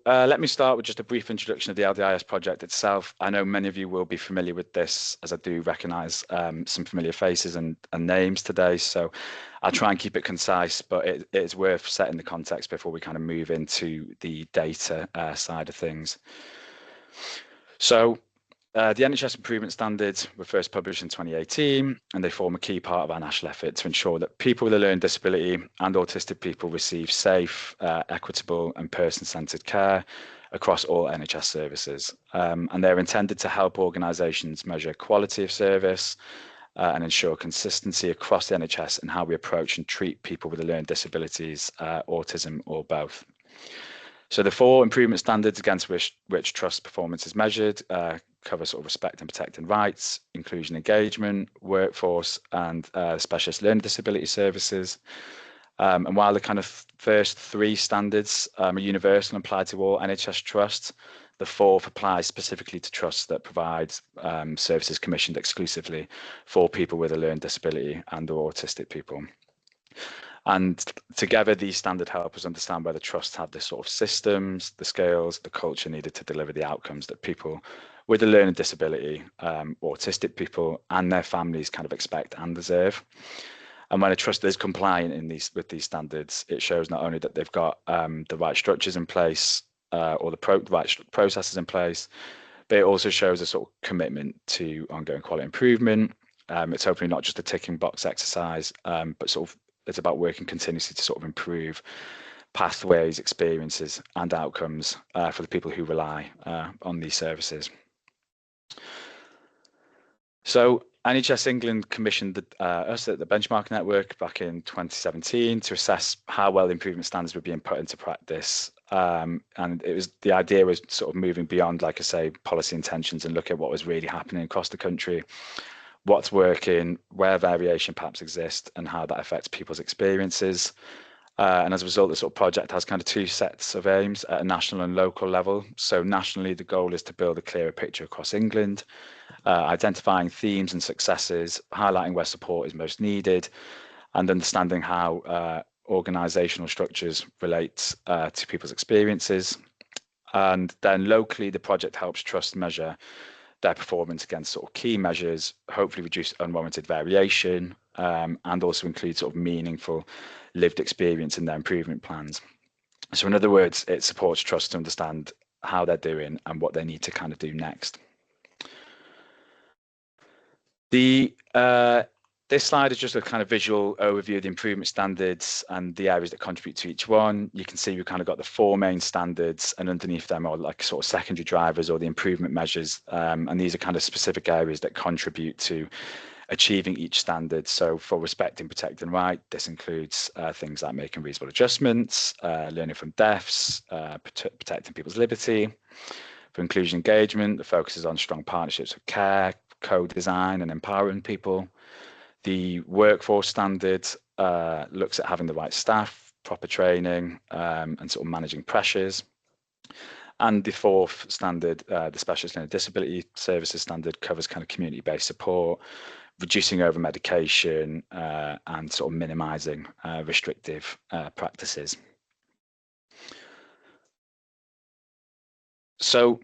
Let me start with just a brief introduction of the LDIS project itself. I know many of you will be familiar with this, as I do recognise some familiar faces and names today. So I'll try and keep it concise, but it is worth setting the context before we kind of move into the data side of things. The NHS Improvement Standards were first published in 2018, and they form a key part of our national effort to ensure that people with a learning disability and autistic people receive safe, equitable and person-centred care across all NHS services. And they're intended to help organisations measure quality of service and ensure consistency across the NHS in how we approach and treat people with learning disabilities, autism or both. So the 4 improvement standards against which trust performance is measured cover sort of respect and protecting rights, inclusion, engagement, workforce, and specialist learning disability services. And while the kind of first 3 standards are universal and applied to all NHS trusts, the 4th applies specifically to trusts that provide services commissioned exclusively for people with a learning disability and or autistic people. And together, these standards help us understand whether trusts have the sort of systems, the skills, the culture needed to deliver the outcomes that people with a learning disability, autistic people and their families kind of expect and deserve. And when a trust is compliant with these standards, it shows not only that they've got the right structures in place or the right processes in place, but it also shows a sort of commitment to ongoing quality improvement. It's hopefully not just a ticking box exercise, but sort of it's about working continuously to sort of improve pathways, experiences and outcomes for the people who rely on these services. So NHS England commissioned us at the Benchmark Network back in 2017 to assess how well the improvement standards were being put into practice. And the idea was sort of moving beyond, like I say, policy intentions and look at what was really happening across the country, what's working, where variation perhaps exists, and how that affects people's experiences. And as a result, the sort of project has kind of 2 sets of aims at a national and local level. So nationally, the goal is to build a clearer picture across England, identifying themes and successes, highlighting where support is most needed, and understanding how organisational structures relate to people's experiences. And then locally, the project helps trusts measure their performance against sort of key measures, hopefully reduce unwarranted variation, and also include sort of meaningful lived experience in their improvement plans. So in other words, it supports trusts to understand how they're doing and what they need to kind of do next. This slide is just a kind of visual overview of the improvement standards and the areas that contribute to each one. You can see we've kind of got the 4 main standards, and underneath them are like sort of secondary drivers or the improvement measures. And these are kind of specific areas that contribute to achieving each standard. So for respect and protecting right, this includes things like making reasonable adjustments, learning from deafs, protecting people's liberty. For inclusion engagement, the focus is on strong partnerships with care, co-design and empowering people. The workforce standard looks at having the right staff, proper training, and sort of managing pressures. And the 4th standard, the specialist learning disability services standard, covers kind of community-based support, reducing over medication, and sort of minimising restrictive practices. So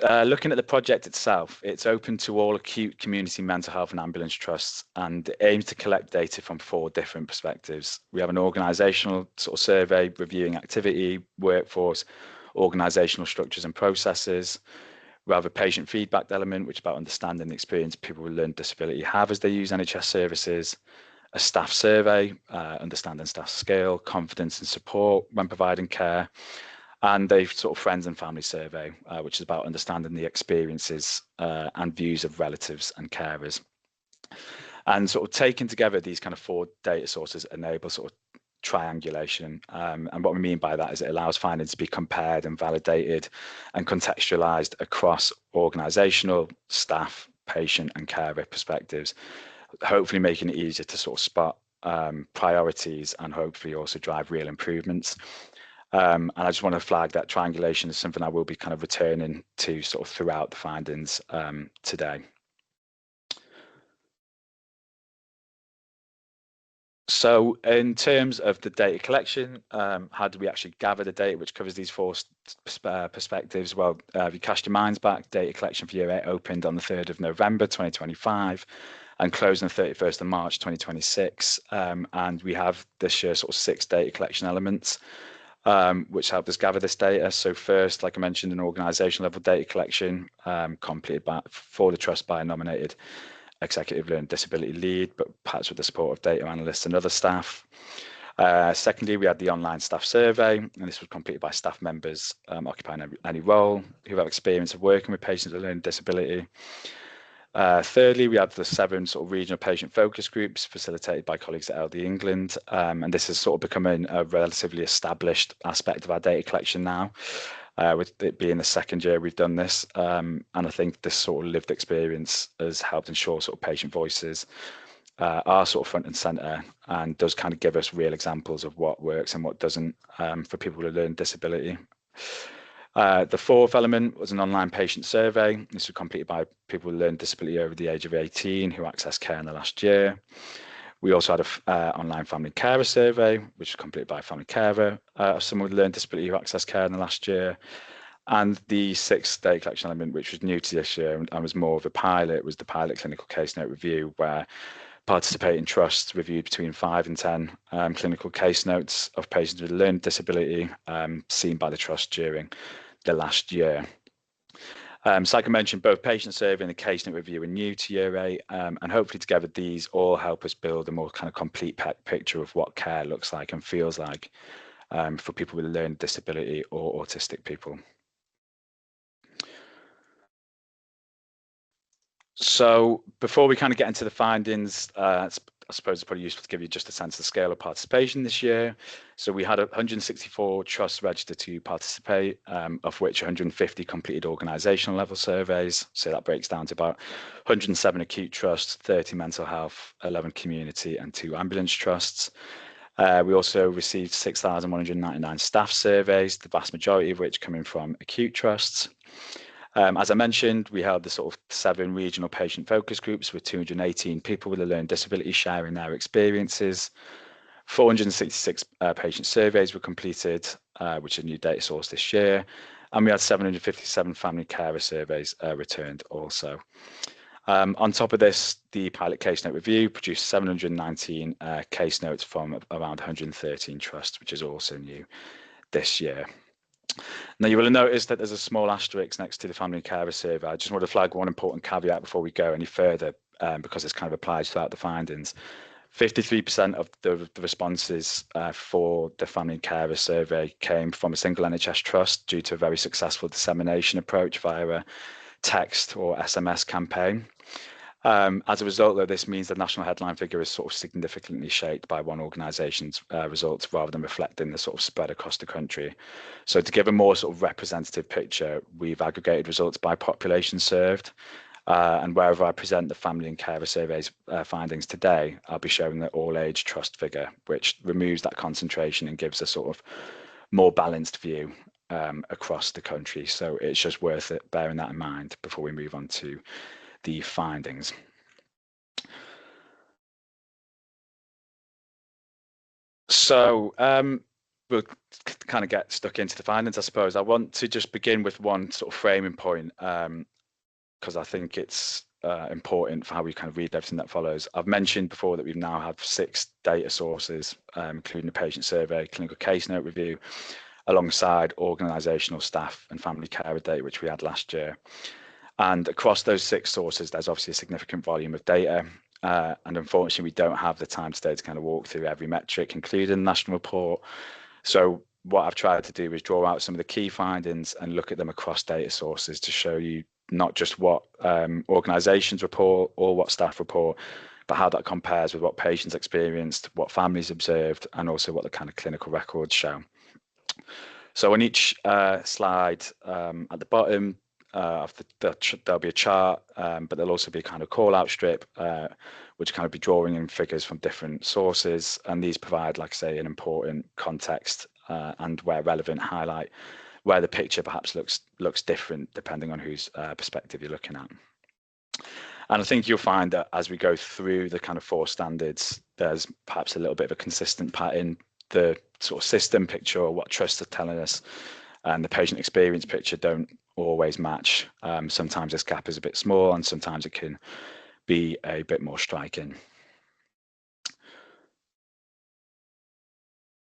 looking at the project itself, it's open to all acute community mental health and ambulance trusts, and it aims to collect data from 4 different perspectives. We have an organisational sort of survey reviewing activity, workforce, organisational structures and processes. We have a patient feedback element, which is about understanding the experience people with learning disability have as they use NHS services. A staff survey, understanding staff skill, confidence and support when providing care. And a sort of friends and family survey, which is about understanding the experiences and views of relatives and carers. And sort of taken together, these kind of 4 data sources enable sort of triangulation. And what we mean by that is it allows findings to be compared and validated and contextualized across organisational, staff, patient and carer perspectives, hopefully making it easier to sort of spot priorities and hopefully also drive real improvements. And I just want to flag that triangulation is something I will be kind of returning to sort of throughout the findings today. So in terms of the data collection, how do we actually gather the data, which covers these four perspectives? Well, if you cast your minds back, data collection for year 8 opened on the 3rd of November 2025 and closed on the 31st of March 2026. And we have this year sort of 6 data collection elements, which helped us gather this data. So first, like I mentioned, an organisation level data collection completed for the trust by a nominated executive learning disability lead, but perhaps with the support of data analysts and other staff. Secondly, we had the online staff survey, and this was completed by staff members occupying any role who have experience of working with patients with learning disability. Thirdly, we have the 7 sort of regional patient focus groups facilitated by colleagues at LD England, and this has sort of become a relatively established aspect of our data collection now. With it being the 2nd year we've done this, and I think this sort of lived experience has helped ensure sort of patient voices are sort of front and centre, and does kind of give us real examples of what works and what doesn't for people with a learning disability. The 4th element was an online patient survey. This was completed by people with learning disability over the age of 18 who accessed care in the last year. We also had an online family carer survey, which was completed by a family carer of someone with learning disability who accessed care in the last year. And the 6th data collection element, which was new to this year and was more of a pilot, was the pilot clinical case note review, where participating trusts reviewed between 5 and 10 clinical case notes of patients with a learning disability seen by the trust during the last year. So like I mentioned, both patient survey and the case note review are new to year 8, and hopefully together these all help us build a more kind of complete picture of what care looks like and feels like for people with a learning disability or autistic people. So before we kind of get into the findings, I suppose it's probably useful to give you just a sense of the scale of participation this year. So we had 164 trusts registered to participate, of which 150 completed organisational level surveys. So that breaks down to about 107 acute trusts, 30 mental health, 11 community and 2 ambulance trusts. We also received 6,199 staff surveys, the vast majority of which coming from acute trusts. As I mentioned, we held the sort of 7 regional patient focus groups with 218 people with a learning disability sharing their experiences. 466 patient surveys were completed, which is a new data source this year. And we had 757 family carer surveys returned also. On top of this, the pilot case note review produced 719 case notes from around 113 trusts, which is also new this year. Now, you will have noticed that there's a small asterisk next to the family carer survey. I just want to flag one important caveat before we go any further, because this kind of applies throughout the findings. 53% of the responses for the family carer survey came from a single NHS trust due to a very successful dissemination approach via a text or SMS campaign. As a result, though, this means the national headline figure is sort of significantly shaped by one organisation's results rather than reflecting the sort of spread across the country. So to give a more sort of representative picture, we've aggregated results by population served. And wherever I present the family and carer surveys findings today, I'll be showing the all age trust figure, which removes that concentration and gives a sort of more balanced view across the country. So it's just worth it bearing that in mind before we move on to the findings. So we'll kind of get stuck into the findings, I suppose. I want to just begin with one sort of framing point, because I think it's important for how we kind of read everything that follows. I've mentioned before that we now have 6 data sources, including the patient survey, clinical case note review, alongside organisational staff and family carer data, which we had last year. And across those 6 sources, there's obviously a significant volume of data. And unfortunately, we don't have the time today to kind of walk through every metric included in the national report. So what I've tried to do is draw out some of the key findings and look at them across data sources to show you not just what organisations report or what staff report, but how that compares with what patients experienced, what families observed, and also what the kind of clinical records show. So on each slide at the bottom, there'll be a chart, but there'll also be a kind of call out strip, which kind of be drawing in figures from different sources. And these provide, like I say, an important context and where relevant, highlight where the picture perhaps looks different depending on whose perspective you're looking at. And I think you'll find that as we go through the kind of 4 standards, there's perhaps a little bit of a consistent pattern. The sort of system picture or what trusts are telling us and the patient experience picture don't always match. Sometimes this gap is a bit small and sometimes it can be a bit more striking.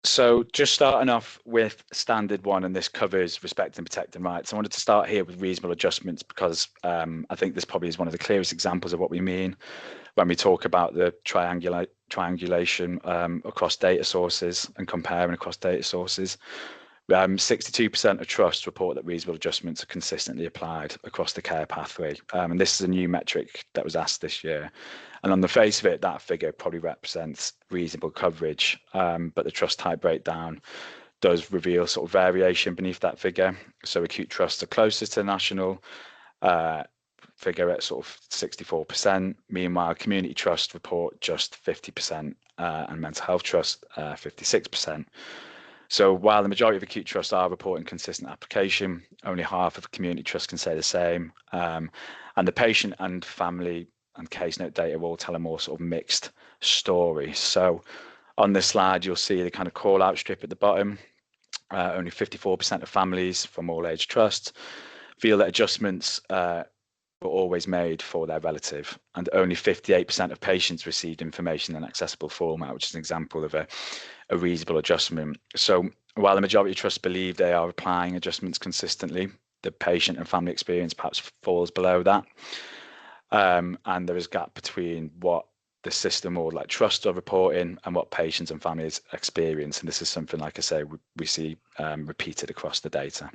So just starting off with standard one, and this covers respect and protecting rights. I wanted to start here with reasonable adjustments because I think this probably is one of the clearest examples of what we mean when we talk about the triangulation across data sources and comparing across data sources. 62% of trusts report that reasonable adjustments are consistently applied across the care pathway. And this is a new metric that was asked this year. And on the face of it, that figure probably represents reasonable coverage, but the trust type breakdown does reveal sort of variation beneath that figure. So acute trusts are closest to the national figure at sort of 64%. Meanwhile, community trusts report just 50% and mental health trust 56%. So while the majority of acute trusts are reporting consistent application, only half of community trusts can say the same. And the patient and family and case note data all tell a more sort of mixed story. So on this slide, you'll see the kind of call out strip at the bottom. Only 54% of families from all age trusts feel that adjustments were always made for their relative, and only 58% of patients received information in an accessible format, which is an example of a reasonable adjustment. So while the majority of trusts believe they are applying adjustments consistently, the patient and family experience perhaps falls below that. And there is a gap between what the system or like trusts are reporting and what patients and families experience. And this is something, like I say, we see repeated across the data.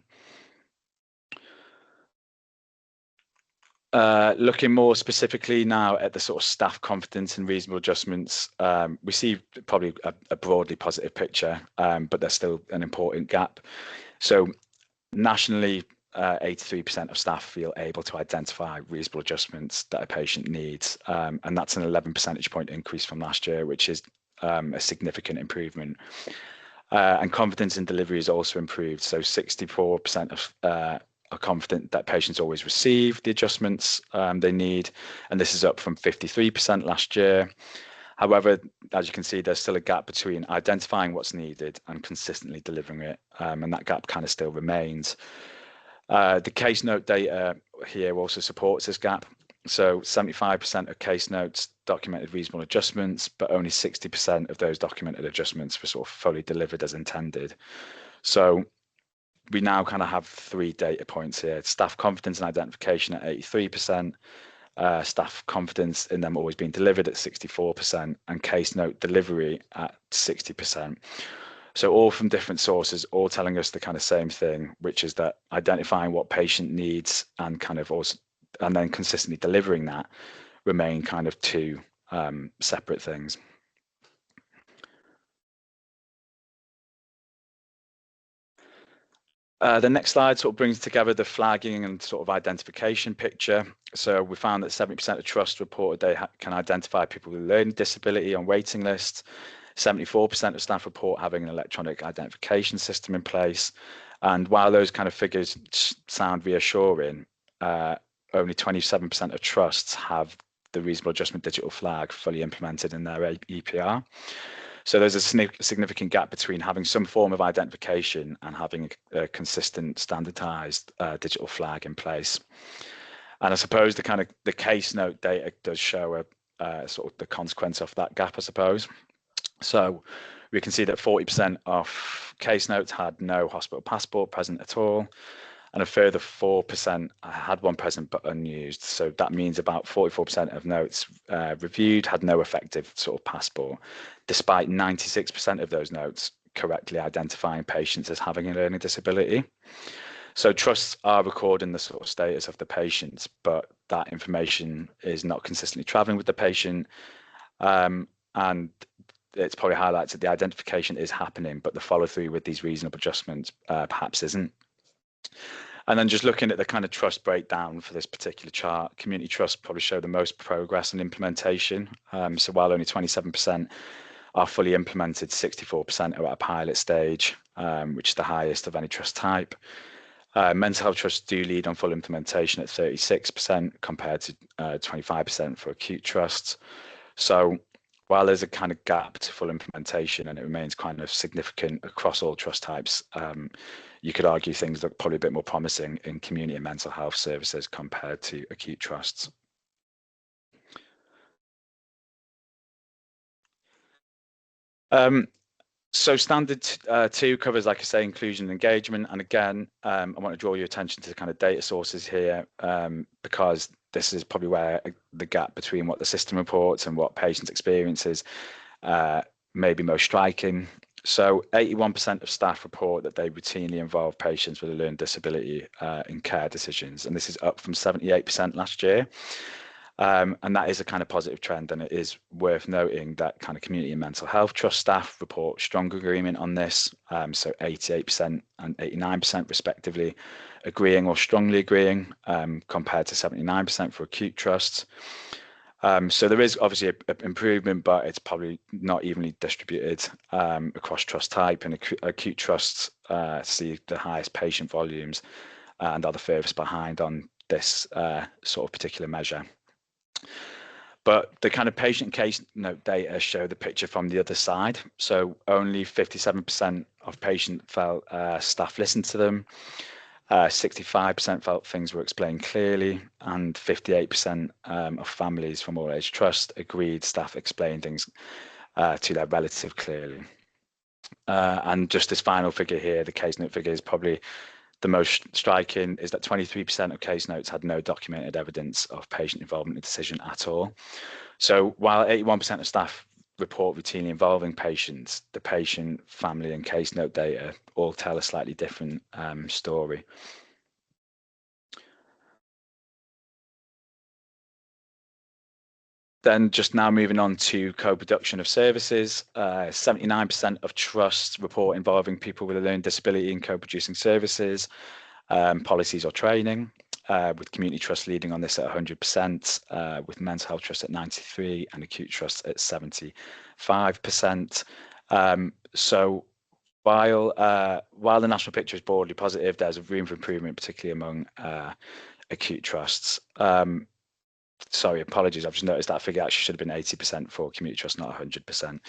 Looking more specifically now at the sort of staff confidence and reasonable adjustments, we see probably a broadly positive picture, but there's still an important gap. So nationally, 83% of staff feel able to identify reasonable adjustments that a patient needs, and that's an 11 percentage point increase from last year, which is a significant improvement. And confidence in delivery is also improved. So 64% are confident that patients always receive the adjustments they need, and this is up from 53% last year. However, as you can see, there's still a gap between identifying what's needed and consistently delivering it, and that gap kind of still remains. The case note data here also supports this gap. So 75% of case notes documented reasonable adjustments, but only 60% of those documented adjustments were sort of fully delivered as intended. So we now kind of have three data points here: staff confidence and identification at 83%, staff confidence in them always being delivered at 64%, and case note delivery at 60%. So all from different sources, all telling us the kind of same thing, which is that identifying what patient needs and kind of also, and then consistently delivering that remain kind of two separate things. The next slide sort of brings together the flagging and sort of identification picture. So we found that 70% of trusts reported they can identify people with learning disability on waiting lists. 74% of staff report having an electronic identification system in place. And while those kind of figures sound reassuring, only 27% of trusts have the reasonable adjustment digital flag fully implemented in their EPR. So there's a significant gap between having some form of identification and having a consistent standardized digital flag in place. And I suppose the case note data does show a sort of the consequence of that gap, I suppose. So we can see that 40% of case notes had no hospital passport present at all, and a further 4% had one present but unused. So that means about 44% of notes reviewed had no effective sort of passport, despite 96% of those notes correctly identifying patients as having a learning disability. So trusts are recording the sort of status of the patients, but that information is not consistently traveling with the patient. And it's probably highlights that the identification is happening, but the follow through with these reasonable adjustments perhaps isn't. And then just looking at the kind of trust breakdown for this particular chart, community trusts probably show the most progress in implementation. So while only 27% are fully implemented, 64% are at a pilot stage, which is the highest of any trust type. Mental health trusts do lead on full implementation at 36% compared to 25% for acute trusts. So while there's a kind of gap to full implementation and it remains kind of significant across all trust types, you could argue things look probably a bit more promising in community and mental health services compared to acute trusts. So standard 2 covers, like I say, inclusion and engagement. And again, I want to draw your attention to the kind of data sources here, because this is probably where the gap between what the system reports and what patients' experiences may be most striking. So 81% of staff report that they routinely involve patients with a learning disability in care decisions, and this is up from 78% last year. And that is a kind of positive trend, and it is worth noting that kind of community and mental health trust staff report strong agreement on this, so 88% and 89% respectively agreeing or strongly agreeing, compared to 79% for acute trusts. So there is obviously an improvement, but it's probably not evenly distributed across trust type, and acute trusts see the highest patient volumes and are the furthest behind on this sort of particular measure. But the kind of patient case note data show the picture from the other side. So only 57% of patients felt staff listened to them, 65% felt things were explained clearly, and 58% of families from all age trust agreed staff explained things to their relative clearly. And just this final figure here, the case note figure, is probably the most striking, is that 23% of case notes had no documented evidence of patient involvement in the decision at all. So while 81% of staff report routinely involving patients, the patient, family and case note data all tell a slightly different story. Then just now moving on to co-production of services, 79% of trusts report involving people with a learning disability in co-producing services, policies or training, with community trusts leading on this at 100%, with mental health trusts at 93% and acute trusts at 75%. So while the national picture is broadly positive, there's a room for improvement, particularly among acute trusts. Sorry, apologies. I've just noticed that figure actually should have been 80% for community trust, not 100%.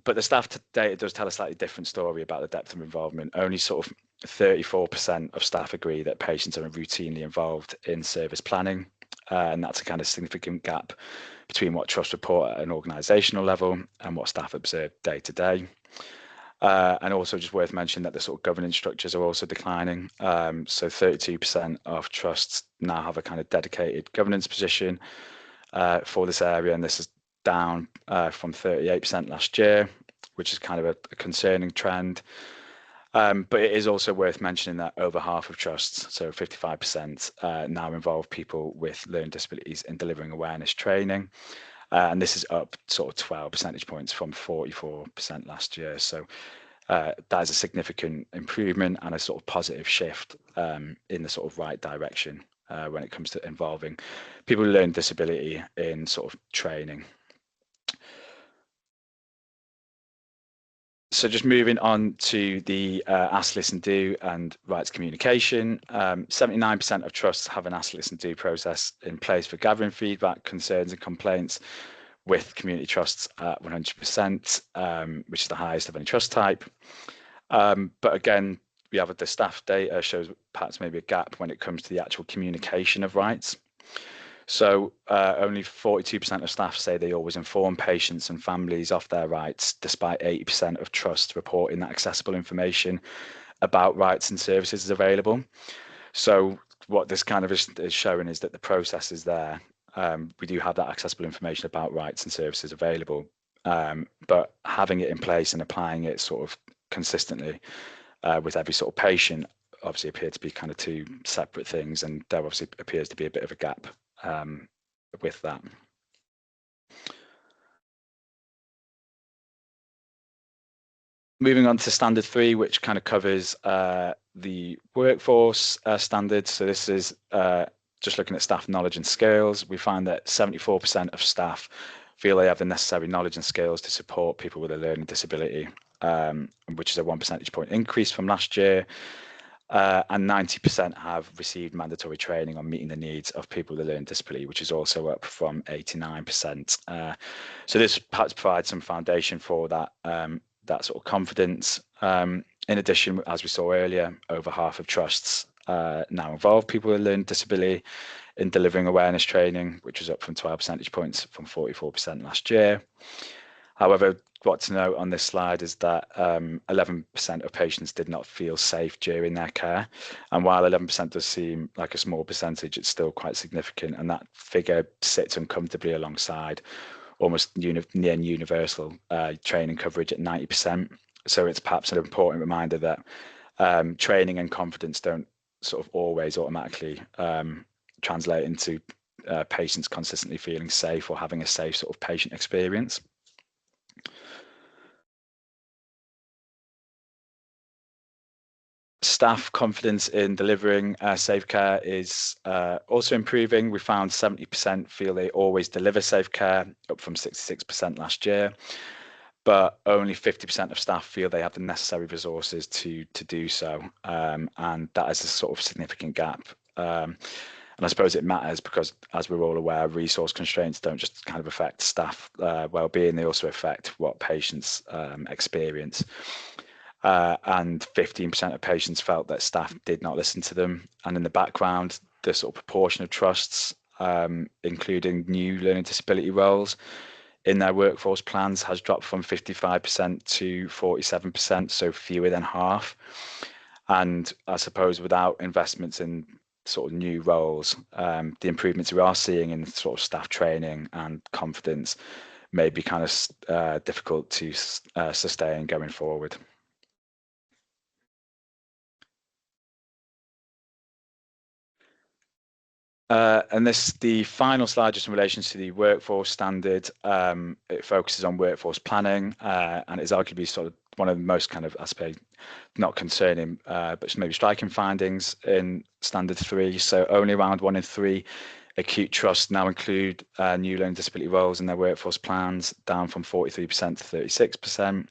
But the staff data does tell a slightly different story about the depth of involvement. Only sort of 34% of staff agree that patients are routinely involved in service planning, and that's a kind of significant gap between what trusts report at an organisational level and what staff observe day to day. And also just worth mentioning that the sort of governance structures are also declining. So 32% of trusts now have a kind of dedicated governance position for this area, and this is down from 38% last year, which is kind of a concerning trend. But it is also worth mentioning that over half of trusts, so 55%, now involve people with learning disabilities in delivering awareness training. And this is up sort of 12 percentage points from 44% last year. So that is a significant improvement and a sort of positive shift in the sort of right direction when it comes to involving people with learning disability in sort of training. So just moving on to the ask, listen, do and rights communication. 79% of trusts have an ask, listen, do process in place for gathering feedback, concerns and complaints, with community trusts at 100%, which is the highest of any trust type. But again, we have the staff data shows perhaps maybe a gap when it comes to the actual communication of rights. So only 42% of staff say they always inform patients and families of their rights, despite 80% of trusts reporting that accessible information about rights and services is available. So what this kind of is showing is that the process is there. We do have that accessible information about rights and services available, but having it in place and applying it sort of consistently with every sort of patient obviously appear to be kind of two separate things, and there obviously appears to be a bit of a gap with that. Moving on to standard 3, which kind of covers the workforce standards. So this is just looking at staff knowledge and skills. We find that 74% of staff feel they have the necessary knowledge and skills to support people with a learning disability, which is a 1 percentage point increase from last year. and 90% have received mandatory training on meeting the needs of people with a learning disability, which is also up from 89%. So this perhaps provides some foundation for that that sort of confidence. In addition, as we saw earlier, over half of trusts now involve people with a learning disability in delivering awareness training, which was up from 12 percentage points from 44% last year. However, what to note on this slide is that 11% of patients did not feel safe during their care. And while 11% does seem like a small percentage, it's still quite significant. And that figure sits uncomfortably alongside almost near universal training coverage at 90%. So it's perhaps an important reminder that training and confidence don't sort of always automatically translate into patients consistently feeling safe or having a safe sort of patient experience. Staff confidence in delivering safe care is also improving. We found 70% feel they always deliver safe care, up from 66% last year. But only 50% of staff feel they have the necessary resources to do so. And that is a sort of significant gap. And I suppose it matters because, as we're all aware, resource constraints don't just kind of affect staff well-being, they also affect what patients experience. And 15% of patients felt that staff did not listen to them. And in the background, the sort of proportion of trusts, including new learning disability roles in their workforce plans, has dropped from 55% to 47%, so fewer than half. And I suppose without investments in sort of new roles, the improvements we are seeing in sort of staff training and confidence may be kind of difficult to sustain going forward. And the final slide, just in relation to the workforce standard, it focuses on workforce planning, and is arguably sort of one of the most kind of, I suppose, not concerning, but maybe striking findings in standard 3. So only around 1 in 3 acute trusts now include new learning disability roles in their workforce plans, down from 43% to 36%.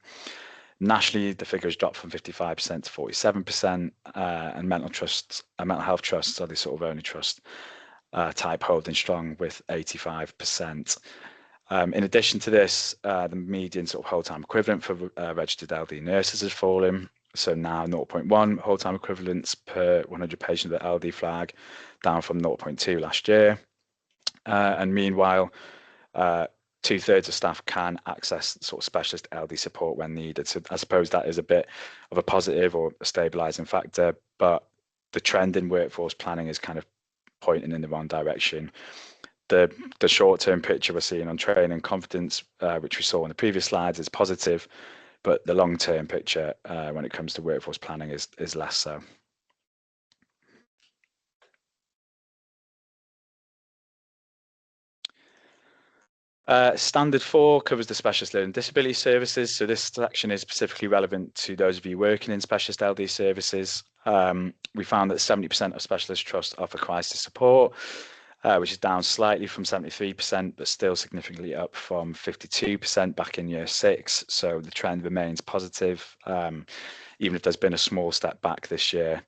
Nationally, the figures dropped from 55% to 47%, and mental health trusts are the sort of only trust type holding strong with 85%. In addition to this, the median sort of whole-time equivalent for registered LD nurses has fallen. So now 0.1 whole-time equivalents per 100 patients with LD flag, down from 0.2 last year. And meanwhile, 2/3 of staff can access sort of specialist LD support when needed. So I suppose that is a bit of a positive or a stabilizing factor, but the trend in workforce planning is kind of pointing in the wrong direction. The short-term picture we're seeing on training and confidence, which we saw in the previous slides, is positive, but the long-term picture when it comes to workforce planning is less so. Standard 4 covers the specialist learning disability services. So this section is specifically relevant to those of you working in specialist LD services. We found that 70% of specialist trusts offer crisis support, which is down slightly from 73%, but still significantly up from 52% back in year 6. So the trend remains positive, even if there's been a small step back this year.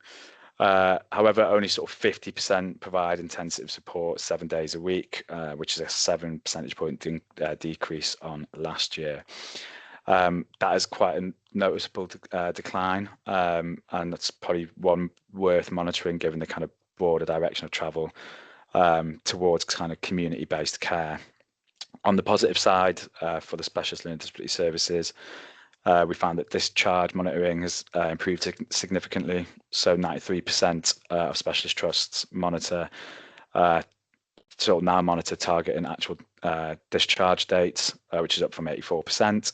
However, only sort of 50% provide intensive support 7 days a week, which is a 7 percentage point decrease on last year. That is quite a noticeable decline, and that's probably one worth monitoring given the kind of broader direction of travel towards kind of community-based care. On the positive side, for the specialist learning disability services, we found that discharge monitoring has improved significantly. So 93% of specialist trusts monitor, now monitor target and actual discharge dates, which is up from 84%.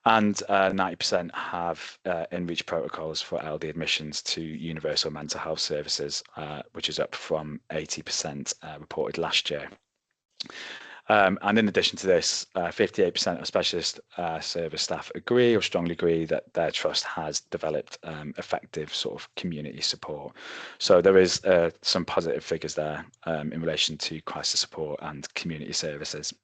And 90% have in-reach protocols for LD admissions to universal mental health services, which is up from 80% reported last year. And in addition to this, 58% of specialist service staff agree or strongly agree that their trust has developed effective sort of community support. So there is some positive figures there in relation to crisis support and community services.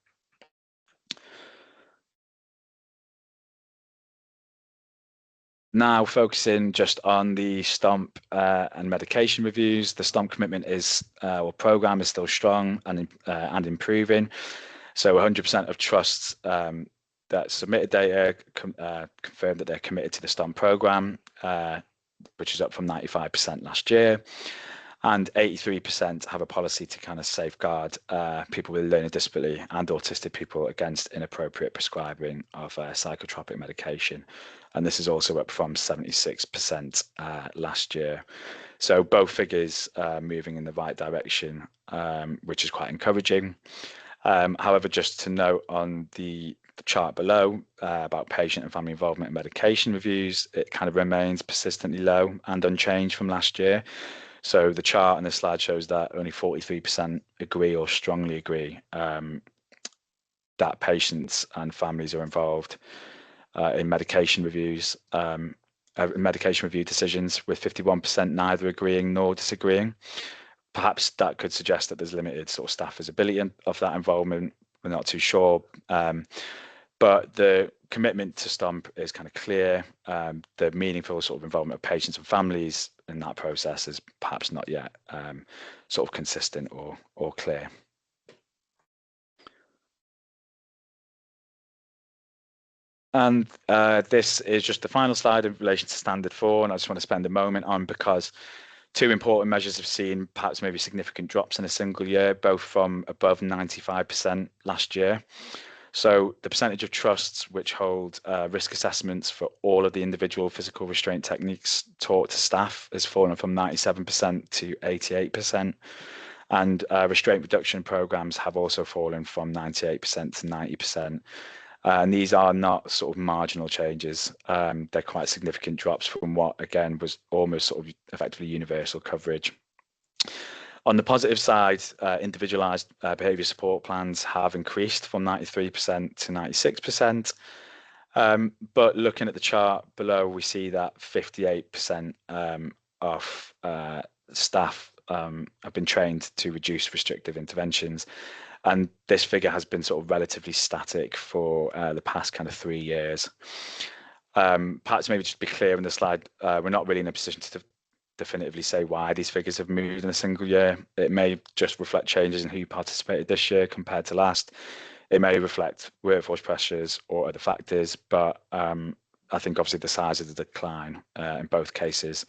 Now focusing just on the STOMP and medication reviews, the STOMP commitment is, or program is still strong and improving. So 100% of trusts that submitted data confirmed that they're committed to the STOMP program, which is up from 95% last year. And 83% have a policy to kind of safeguard people with learning disability and autistic people against inappropriate prescribing of psychotropic medication. And this is also up from 76% last year. So both figures moving in the right direction, which is quite encouraging. However, just to note on the chart below about patient and family involvement in medication reviews, it kind of remains persistently low and unchanged from last year. So the chart on this slide shows that only 43% agree or strongly agree that patients and families are involved in medication reviews, medication review decisions, with 51% neither agreeing nor disagreeing. Perhaps that could suggest that there's limited sort of staff visibility of that involvement. We're not too sure. But the commitment to STOMP is kind of clear. The meaningful sort of involvement of patients and families in that process is perhaps not yet sort of consistent or clear. And this is just the final slide in relation to Standard 4, and I just want to spend a moment on, because two important measures have seen perhaps maybe significant drops in a single year, both from above 95% last year. So the percentage of trusts which hold risk assessments for all of the individual physical restraint techniques taught to staff has fallen from 97% to 88%. And restraint reduction programs have also fallen from 98% to 90%. And these are not sort of marginal changes. They're quite significant drops from what, again, was almost sort of effectively universal coverage. On the positive side, individualised behaviour support plans have increased from 93% to 96%. But looking at the chart below, we see that 58% of staff have been trained to reduce restrictive interventions. And this figure has been sort of relatively static for the past kind of 3 years. Perhaps maybe just be clear in the slide, we're not really in a position to definitively say why these figures have moved in a single year. It may just reflect changes in who participated this year compared to last. It may reflect workforce pressures or other factors, but I think obviously the size of the decline in both cases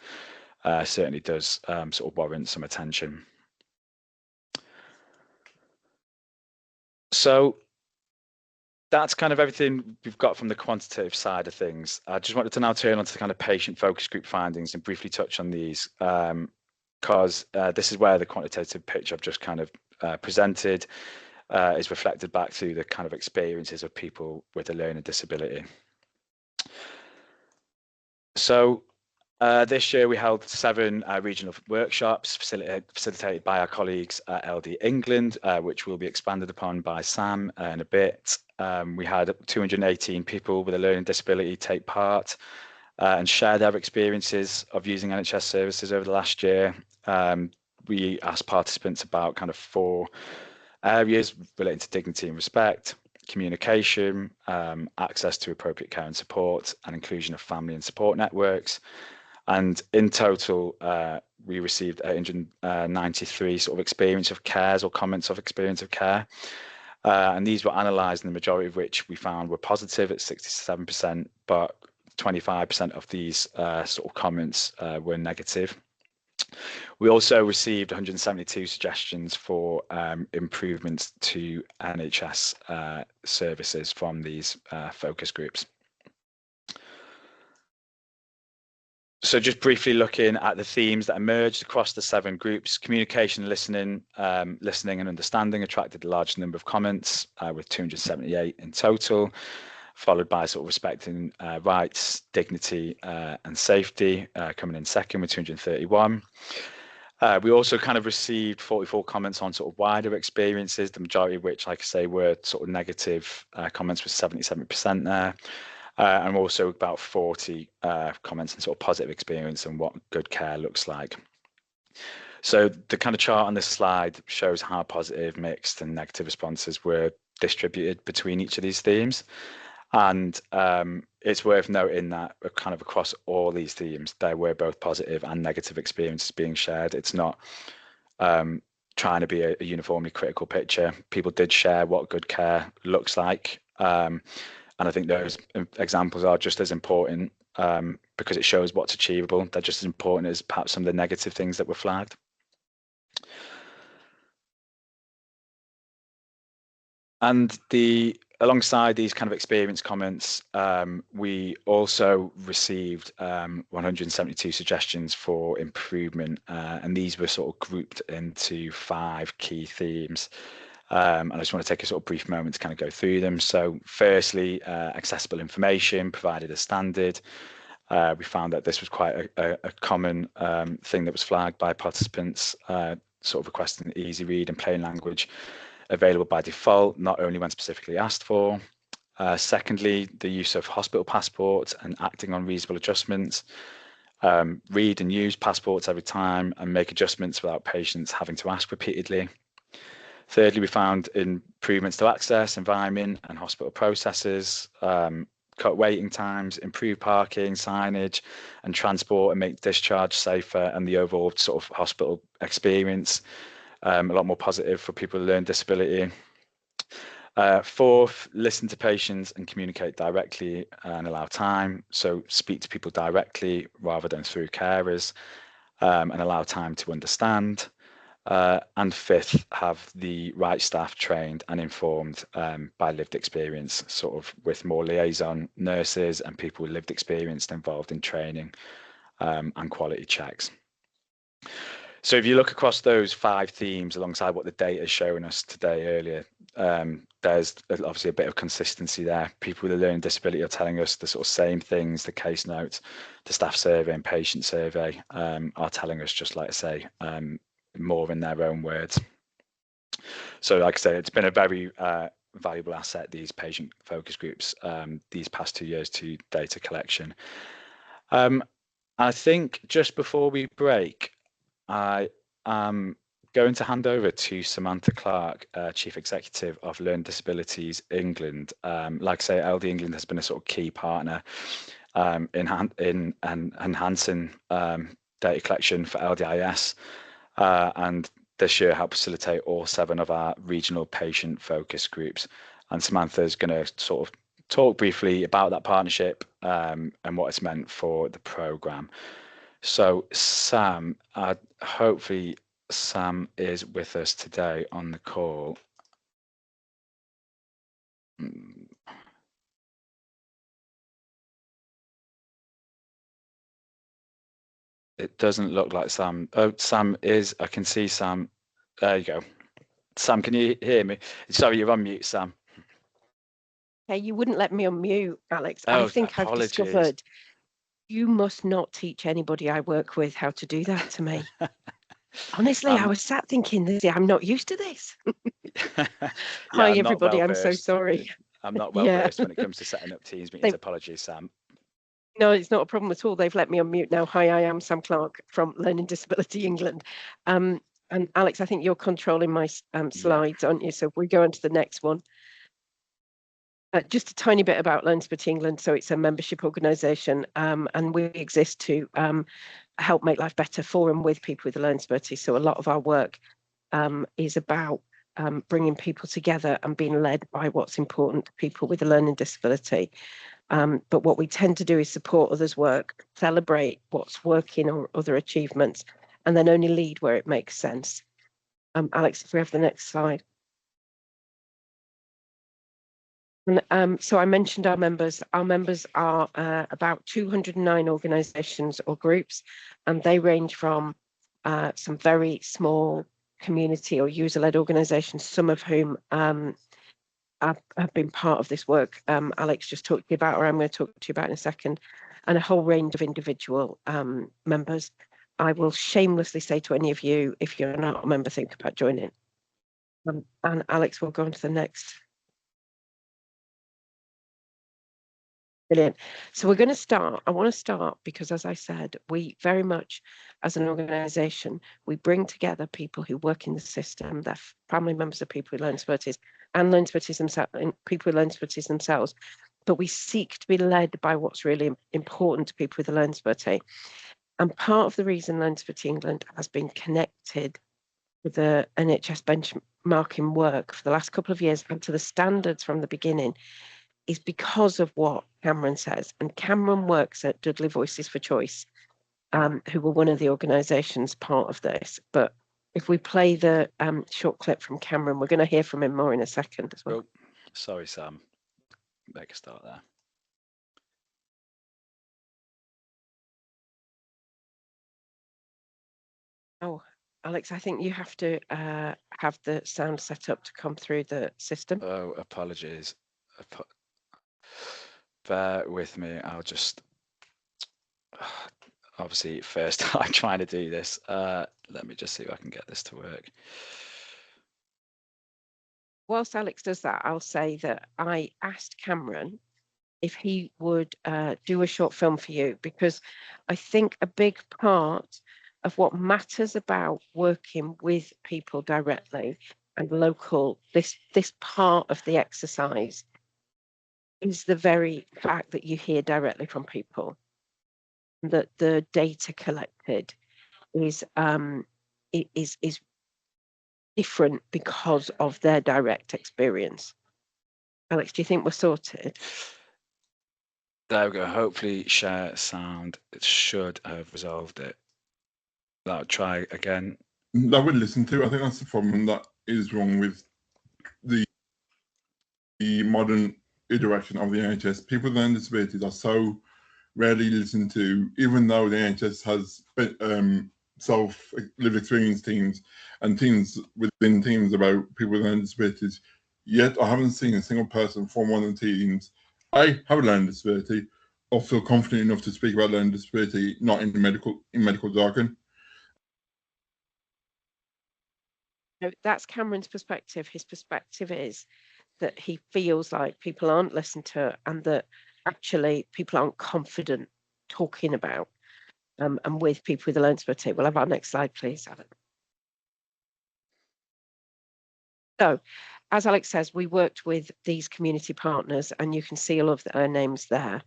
certainly does sort of warrant some attention. So that's kind of everything we've got from the quantitative side of things. I just wanted to now turn on to the kind of patient focus group findings and briefly touch on these, because this is where the quantitative picture I've just kind of presented is reflected back to the kind of experiences of people with a learning disability. So this year we held 7 regional workshops facilitated by our colleagues at LD England, which will be expanded upon by Sam in a bit. We had 218 people with a learning disability take part and share their experiences of using NHS services over the last year. We asked participants about kind of 4 areas relating to dignity and respect, communication, access to appropriate care and support, and inclusion of family and support networks. And in total, we received 893 sort of experience of cares or comments of experience of care. And these were analysed, and the majority of which we found were positive at 67%, but 25% of these sort of comments were negative. We also received 172 suggestions for improvements to NHS services from these focus groups. So just briefly looking at the themes that emerged across the 7 groups, communication, listening and understanding attracted the largest number of comments with 278 in total, followed by sort of respecting rights, dignity and safety coming in second with 231. We also kind of received 44 comments on sort of wider experiences, the majority of which, like I say, were sort of negative comments with 77% there. And also about 40 comments on sort of positive experience and what good care looks like. So the kind of chart on this slide shows how positive, mixed and negative responses were distributed between each of these themes. And it's worth noting that kind of across all these themes, there were both positive and negative experiences being shared. It's not trying to be a uniformly critical picture. People did share what good care looks like. And I think those examples are just as important because it shows what's achievable. They're just as important as perhaps some of the negative things that were flagged. And alongside these kind of experience comments, we also received 172 suggestions for improvement, and these were sort of grouped into 5 key themes. And I just want to take a sort of brief moment to kind of go through them. So firstly, accessible information provided as standard. We found that this was quite a common thing that was flagged by participants, sort of requesting easy read and plain language available by default, not only when specifically asked for. Secondly, the use of hospital passports and acting on reasonable adjustments. Read and use passports every time and make adjustments without patients having to ask repeatedly. Thirdly, we found improvements to access, environment and hospital processes, cut waiting times, improve parking, signage and transport and make discharge safer, and the overall sort of hospital experience a lot more positive for people with learning disability. Fourth, listen to patients and communicate directly and allow time. So speak to people directly rather than through carers, and allow time to understand. And fifth, have the right staff trained and informed by lived experience, sort of with more liaison nurses and people with lived experience involved in training and quality checks. So if you look across those 5 themes alongside what the data is showing us today earlier, there's obviously a bit of consistency there. People with a learning disability are telling us the sort of same things. The case notes, the staff survey and patient survey are telling us, just like I say, more in their own words. So like I say, it's been a very valuable asset, these patient focus groups, these past 2 years to data collection. I think just before we break, I am going to hand over to Samantha Clark, Chief Executive of Learning Disabilities England. Like I say, LD England has been a sort of key partner in enhancing data collection for LDIS, and this year helped facilitate all 7 of our regional patient focus groups. And Samantha is going to sort of talk briefly about that partnership and what it's meant for the programme. So Sam, hopefully Sam is with us today on the call. It doesn't look like Sam. Oh, Sam is, I can see Sam. There you go. Sam, can you hear me? Sorry, you're on mute, Sam. Hey, you wouldn't let me unmute, Alex. Oh, I think apologies. I've discovered you must not teach anybody I work with how to do that to me. Honestly, I was sat thinking, I'm not used to this. Yeah, Hi, everybody. I'm so sorry. I'm not well versed when it comes to setting up Teams meetings. Apologies, Sam. No, it's not a problem at all. They've let me unmute now. Hi, I am Sam Clark from Learning Disability England. And Alex, I think you're controlling my slides, aren't you? So if we go on to the next one. Just a tiny bit about Learning Disability England. So it's a membership organisation, and we exist to help make life better for and with people with a learning disability. So a lot of our work is about bringing people together and being led by what's important to people with a learning disability. But what we tend to do is support others' work, celebrate what's working or other achievements, and then only lead where it makes sense. Alex, if we have the next slide. And so I mentioned our members. Our members are about 209 organisations or groups, and they range from some very small community or user-led organisations, some of whom have been part of this work. Alex just talked to you about, or I'm going to talk to you about in a second, and a whole range of individual members. I will shamelessly say to any of you, if you're not a member, think about joining. And Alex will go on to the next. Brilliant. So we're going to start. I want to start because, as I said, we very much, as an organisation, we bring together people who work in the system, they're family members of people with learning disabilities and learning disabilities themselves, and people with learning disabilities themselves, but we seek to be led by what's really important to people with a learning disability. And part of the reason Learning Disability England has been connected with the NHS benchmarking work for the last couple of years and to the standards from the beginning is because of what Cameron says. And Cameron works at Dudley Voices for Choice, who were one of the organisations part of this. But if we play the short clip from Cameron, we're going to hear from him more in a second as well. Oh, sorry, Sam. Make a start there. Oh, Alex, I think you have to have the sound set up to come through the system. Oh, apologies. Bear with me. I'll just... Obviously, first I'm trying to do this. Let me just see if I can get this to work. Whilst Alex does that, I'll say that I asked Cameron if he would do a short film for you, because I think a big part of what matters about working with people directly and local, this part of the exercise is the very fact that you hear directly from people, that the data collected is different because of their direct experience. Alex, do you think we're sorted? There we go. Hopefully share sound. It should have resolved it. I'll try again. That would listen to. I think that's the problem that is wrong with the modern iteration of the NHS. People with learning disabilities are so rarely listened to, even though the NHS has self-lived experience teams and teams within teams about people with learning disabilities. Yet I haven't seen a single person from one of the teams have a learning disability or feel confident enough to speak about learning disability, not in medical jargon. No, that's Cameron's perspective. His perspective is that he feels like people aren't listened to and that actually people aren't confident talking about and with people with a learning disability. We'll have our next slide, please, Alex. So, as Alex says, we worked with these community partners, and you can see all of their names there.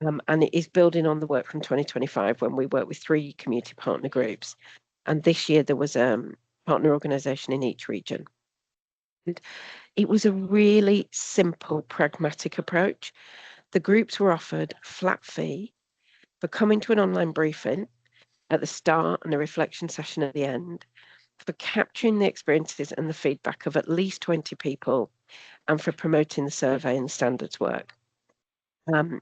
And it is building on the work from 2025 when we worked with 3 community partner groups. And this year there was a partner organisation in each region. And it was a really simple, pragmatic approach. The groups were offered a flat fee for coming to an online briefing at the start and a reflection session at the end, for capturing the experiences and the feedback of at least 20 people, and for promoting the survey and the standards work. And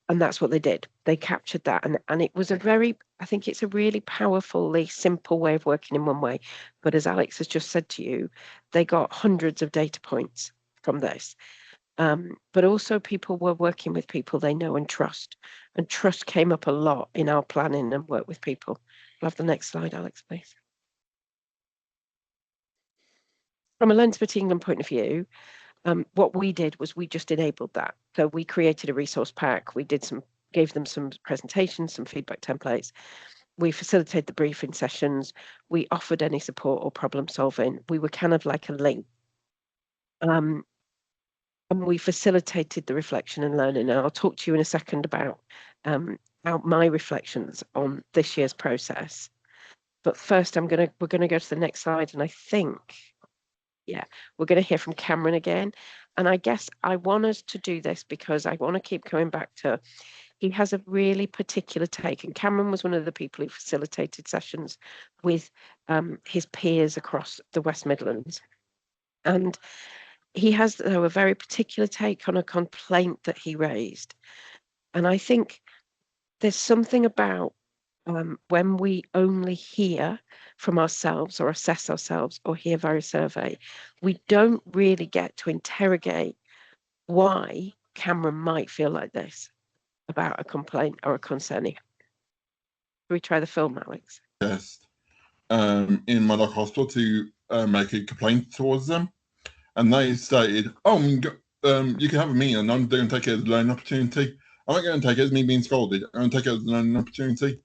that's what they did. They captured that. And it was I think it's a really powerfully simple way of working in one way. But as Alex has just said to you, they got hundreds of data points from this. But also people were working with people they know and trust. And trust came up a lot in our planning and work with people. I'll have the next slide, Alex, please. From a Learning Disability England point of view, what we did was we just enabled that. So we created a resource pack. We gave them some presentations, some feedback templates. We facilitated the briefing sessions. We offered any support or problem solving. We were kind of like a link. And we facilitated the reflection and learning. And I'll talk to you in a second about my reflections on this year's process. But first, we're going to go to the next slide. And I think, yeah, we're going to hear from Cameron again. And I guess I want us to do this because I want to keep coming back to, he has a really particular take. And Cameron was one of the people who facilitated sessions with his peers across the West Midlands. And he has, though, a very particular take on a complaint that he raised. And I think there's something about when we only hear from ourselves or assess ourselves or hear via survey, we don't really get to interrogate why Cameron might feel like this about a complaint or a concern. Can we try the film, Alex? Yes. In my local hospital to make a complaint towards them. And they stated, you can have a meeting and I'm going to take it as a learning opportunity. I'm not going to take it as me being scolded. I'm going to take it as a learning opportunity.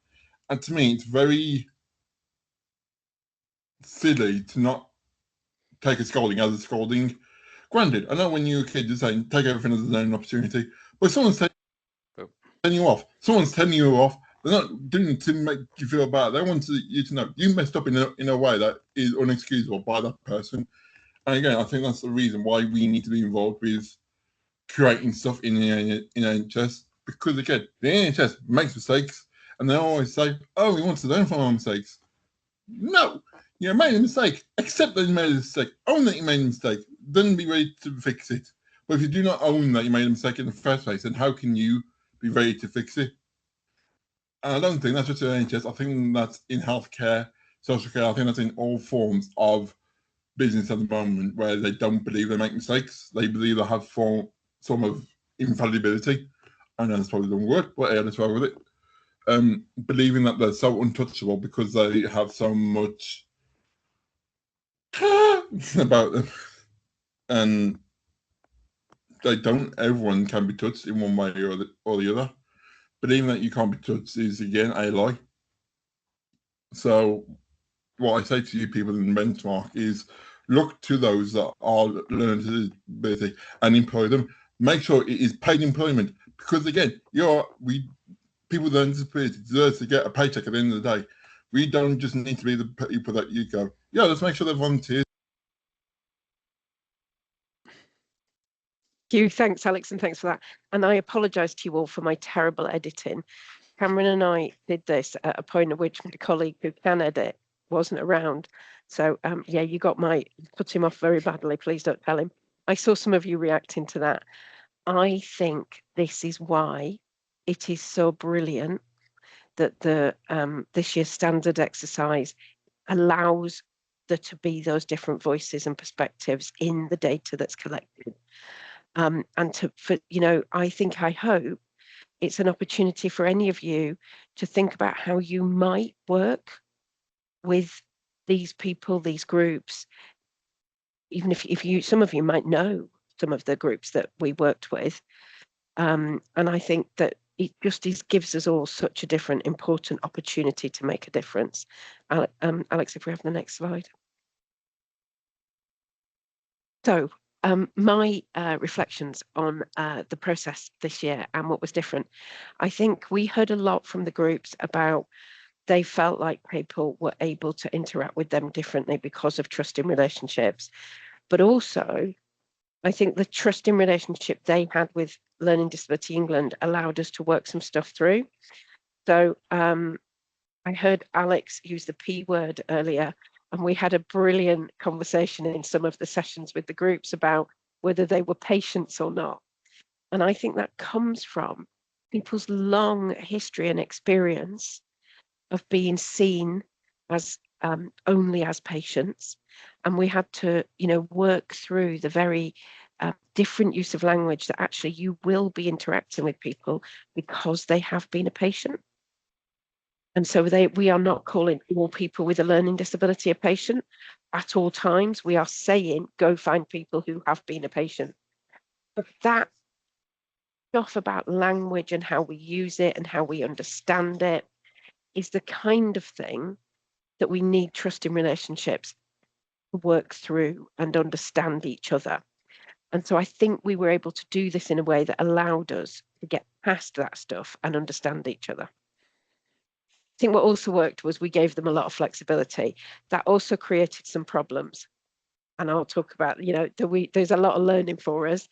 And to me, it's very silly to not take a scolding as a scolding, Granted, I know when you're a kid, you're saying take everything as a learning opportunity, but if someone's telling you off, they're not doing it to make you feel bad. They want you to know you messed up in a way that is unexcusable by that person. And again, I think that's the reason why we need to be involved with creating stuff in the NHS, because again, the NHS makes mistakes, and they always say, "Oh, we want to learn from our mistakes." No, you made a mistake. Accept that you made a mistake. Own that you made a mistake. Then be ready to fix it. But if you do not own that you made a mistake in the first place, then how can you be ready to fix it? And I don't think that's just in NHS. I think that's in healthcare, social care. I think that's in all forms of business at the moment, where they don't believe they make mistakes. They believe they have some of infallibility. I know this probably doesn't work, but yeah, let's roll with it. Believing that they're so untouchable because they have so much about them, and they don't. Everyone can be touched in one way or the other. Believing that you can't be touched is again a lie. So, what I say to you people in the benchmark is look to those that are learning disability and employ them. Make sure it is paid employment, because again, people with learning disability deserve to get a paycheck at the end of the day. We don't just need to be the people that you go, yeah, let's make sure they're volunteers. Thanks, Alex, and thanks for that. And I apologise to you all for my terrible editing. Cameron and I did this at a point at which my colleague who can edit wasn't around. So yeah, you put him off very badly. Please don't tell him. I saw some of you reacting to that. I think this is why it is so brilliant that the this year's standard exercise allows there to be those different voices and perspectives in the data that's collected. And I hope it's an opportunity for any of you to think about how you might work with these people, these groups, even if some of you might know some of the groups that we worked with. And I think that it just gives us all such a different, important opportunity to make a difference. Alex, if we have the next slide. So my reflections on the process this year and what was different. I think we heard a lot from the groups about they felt like people were able to interact with them differently because of trusting relationships. But also, I think the trusting relationship they had with Learning Disability England allowed us to work some stuff through. So I heard Alex use the P word earlier, and we had a brilliant conversation in some of the sessions with the groups about whether they were patients or not. And I think that comes from people's long history and experience of being seen as only as patients. And we had to, work through the very different use of language that actually you will be interacting with people because they have been a patient. And so we are not calling all people with a learning disability a patient at all times. We are saying, go find people who have been a patient. But that stuff about language and how we use it and how we understand it is the kind of thing that we need trusting relationships to work through and understand each other. And so I think we were able to do this in a way that allowed us to get past that stuff and understand each other. I think what also worked was we gave them a lot of flexibility. That also created some problems. And I'll talk about, there's a lot of learning for us.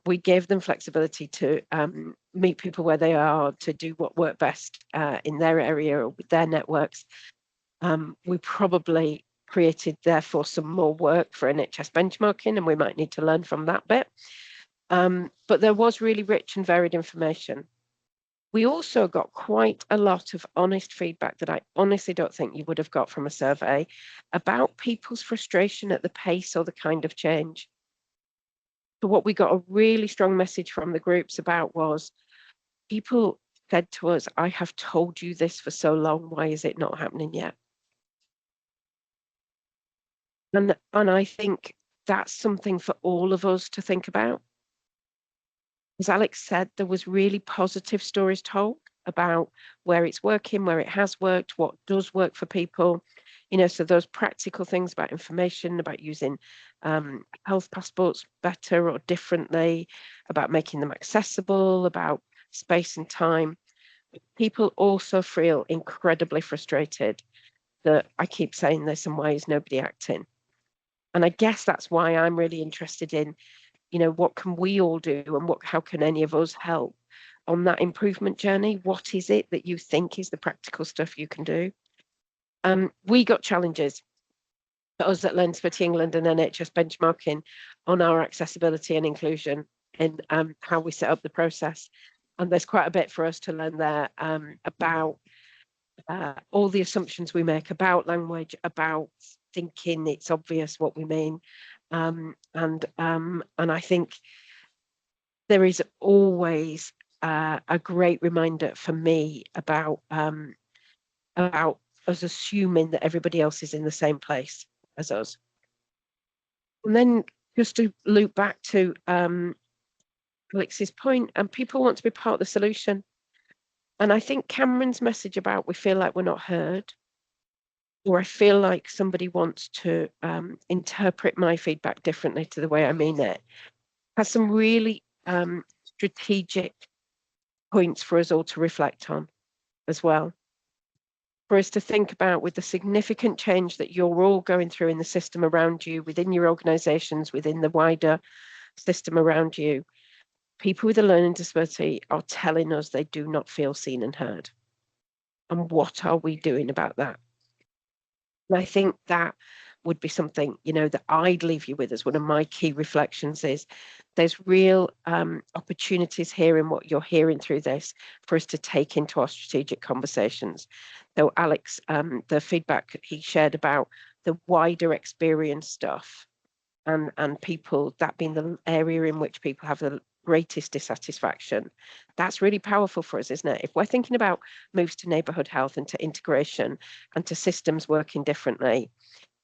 We gave them flexibility to meet people where they are, to do what worked best in their area or with their networks. We probably created, therefore, some more work for NHS benchmarking, and we might need to learn from that bit. But there was really rich and varied information. We also got quite a lot of honest feedback that I honestly don't think you would have got from a survey about people's frustration at the pace or the kind of change. So what we got a really strong message from the groups about was people said to us, I have told you this for so long, why is it not happening yet? And I think that's something for all of us to think about. As Alex said, there was really positive stories told about where it's working, where it has worked, what does work for people. So those practical things about information, about using health passports better or differently, about making them accessible, about space and time. People also feel incredibly frustrated that I keep saying this and why is nobody acting? And I guess that's why I'm really interested in, what can we all do and how can any of us help on that improvement journey? What is it that you think is the practical stuff you can do? We got challenges for us at Learn Disability England and NHS benchmarking on our accessibility and inclusion in how we set up the process. And there's quite a bit for us to learn there about all the assumptions we make about language, about thinking it's obvious what we mean. And I think there is always a great reminder for me about us assuming that everybody else is in the same place as us. And then just to loop back to Alex's point, and people want to be part of the solution. And I think Cameron's message about we feel like we're not heard, or I feel like somebody wants to interpret my feedback differently to the way I mean it, has some really strategic points for us all to reflect on as well. For us to think about, with the significant change that you're all going through in the system around you, within your organisations, within the wider system around you, people with a learning disability are telling us they do not feel seen and heard. And what are we doing about that? And I think that would be something, that I'd leave you with as one of my key reflections is there's real opportunities here in what you're hearing through this for us to take into our strategic conversations. So Alex, the feedback he shared about the wider experience stuff and people, that being the area in which people have the greatest dissatisfaction, that's really powerful for us, isn't it? If we're thinking about moves to neighbourhood health and to integration and to systems working differently,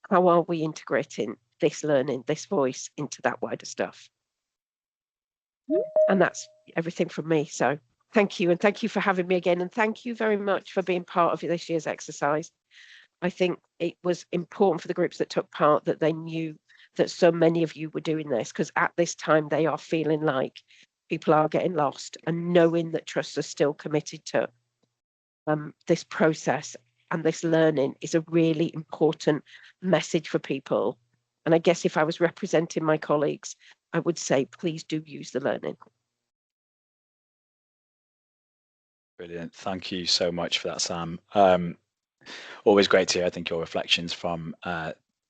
how are we integrating this learning, this voice into that wider stuff? And that's everything from me. So thank you. And thank you for having me again. And thank you very much for being part of this year's exercise. I think it was important for the groups that took part that they knew that so many of you were doing this, because at this time they are feeling like people are getting lost, and knowing that trusts are still committed to this process and this learning is a really important message for people. And I guess if I was representing my colleagues, I would say, please do use the learning. Brilliant. Thank you so much for that, Sam. Always great to hear, I think, your reflections from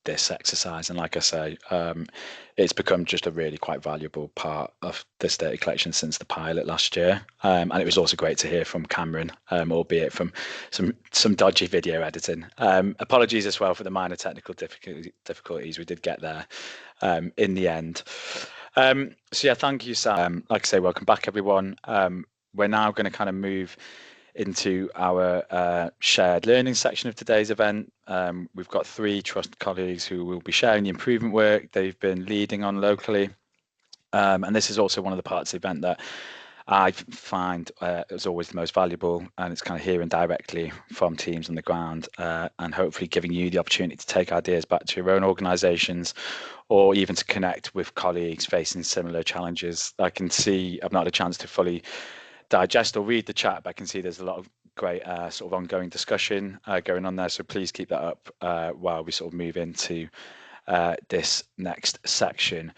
this exercise. And like I say, it's become just a really quite valuable part of this data collection since the pilot last year. And it was also great to hear from Cameron, albeit from some dodgy video editing. Apologies as well for the minor technical difficulties. We did get there in the end. So yeah, thank you, Sam. Like I say, welcome back, everyone. We're now going to kind of move into our shared learning section of today's event. We've got 3 trust colleagues who will be sharing the improvement work they've been leading on locally. And this is also one of the parts of the event that I find is always the most valuable, and it's kind of hearing directly from teams on the ground and hopefully giving you the opportunity to take ideas back to your own organisations, or even to connect with colleagues facing similar challenges. I can see, I've not had a chance to fully digest or read the chat, but I can see there's a lot of great sort of ongoing discussion going on there. So please keep that up while we sort of move into this next section.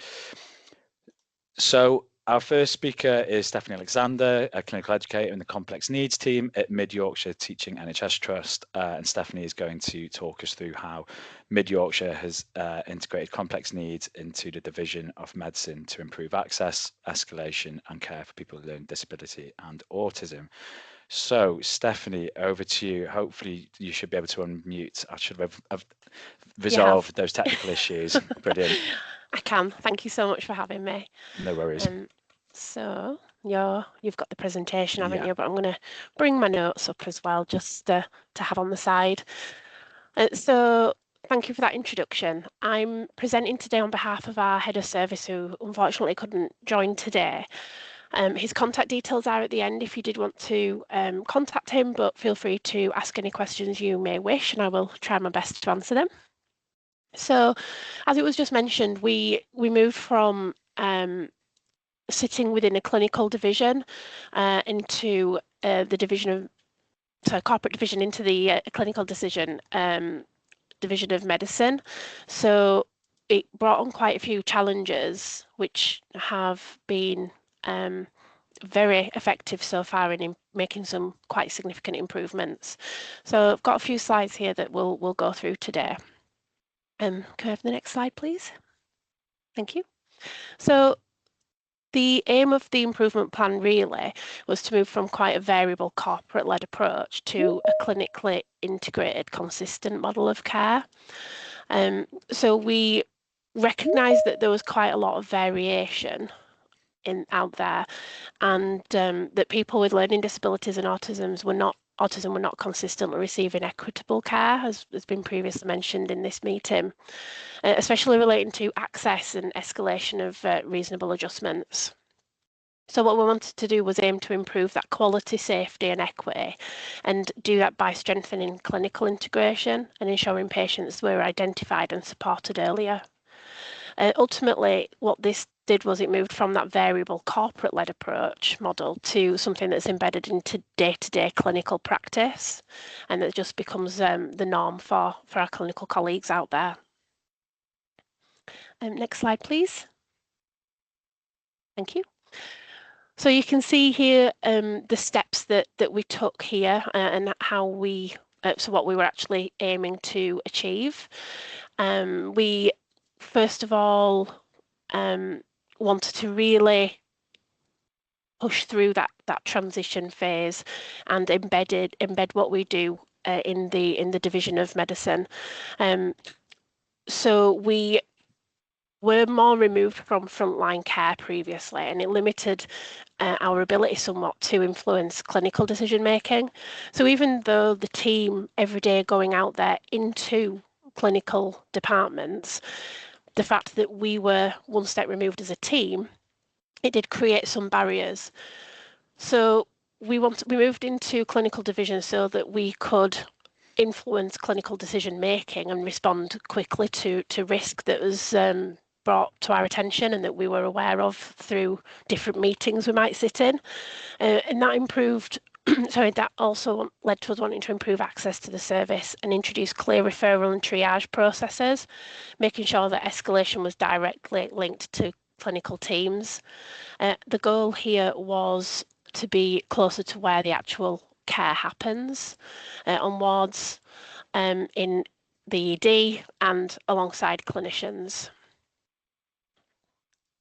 So our first speaker is Stephanie Alexander, a clinical educator in the complex needs team at Mid Yorkshire Teaching NHS Trust. And Stephanie is going to talk us through how Mid Yorkshire has integrated complex needs into the division of medicine to improve access, escalation and care for people with learning disability and autism. So Stephanie, over to you. Hopefully you should be able to unmute. I should have resolved those technical issues. Brilliant. I can. Thank you so much for having me. No worries. So you've got the presentation, haven't you? But I'm going to bring my notes up as well, just to have on the side. So thank you for that introduction. I'm presenting today on behalf of our head of service, who unfortunately couldn't join today. His contact details are at the end if you did want to contact him, but feel free to ask any questions you may wish and I will try my best to answer them. So, as it was just mentioned, we moved from sitting within a clinical division into the division of, corporate division into the clinical division of medicine. So it brought on quite a few challenges, which have been very effective so far in making some quite significant improvements. So I've got a few slides here that we'll go through today. Can I have the next slide, please? Thank you. So the aim of the improvement plan really was to move from quite a variable corporate-led approach to a clinically integrated, consistent model of care. So we recognised that there was quite a lot of variation out there, and that people with learning disabilities and autism were not consistently receiving equitable care, as has been previously mentioned in this meeting, especially relating to access and escalation of reasonable adjustments. So what we wanted to do was aim to improve that quality, safety and equity, and do that by strengthening clinical integration and ensuring patients were identified and supported earlier. Ultimately, what this did was it moved from that variable corporate-led approach model to something that's embedded into day-to-day clinical practice, and that just becomes the norm for our clinical colleagues out there. Next slide, please. Thank you. So you can see here the steps that we took here and how we, so what we were actually aiming to achieve. We first of all wanted to really push through that transition phase and embed what we do in the division of medicine. So we were more removed from frontline care previously, and it limited our ability somewhat to influence clinical decision making. So even though the team every day going out there into clinical departments, the fact that we were one step removed as a team, it did create some barriers. So we moved into clinical division so that we could influence clinical decision making and respond quickly to risk that was brought to our attention and that we were aware of through different meetings we might sit in, and that improved. Sorry, that also led to us wanting to improve access to the service and introduce clear referral and triage processes, making sure that escalation was directly linked to clinical teams. The goal here was to be closer to where the actual care happens, on wards, in the ED and alongside clinicians.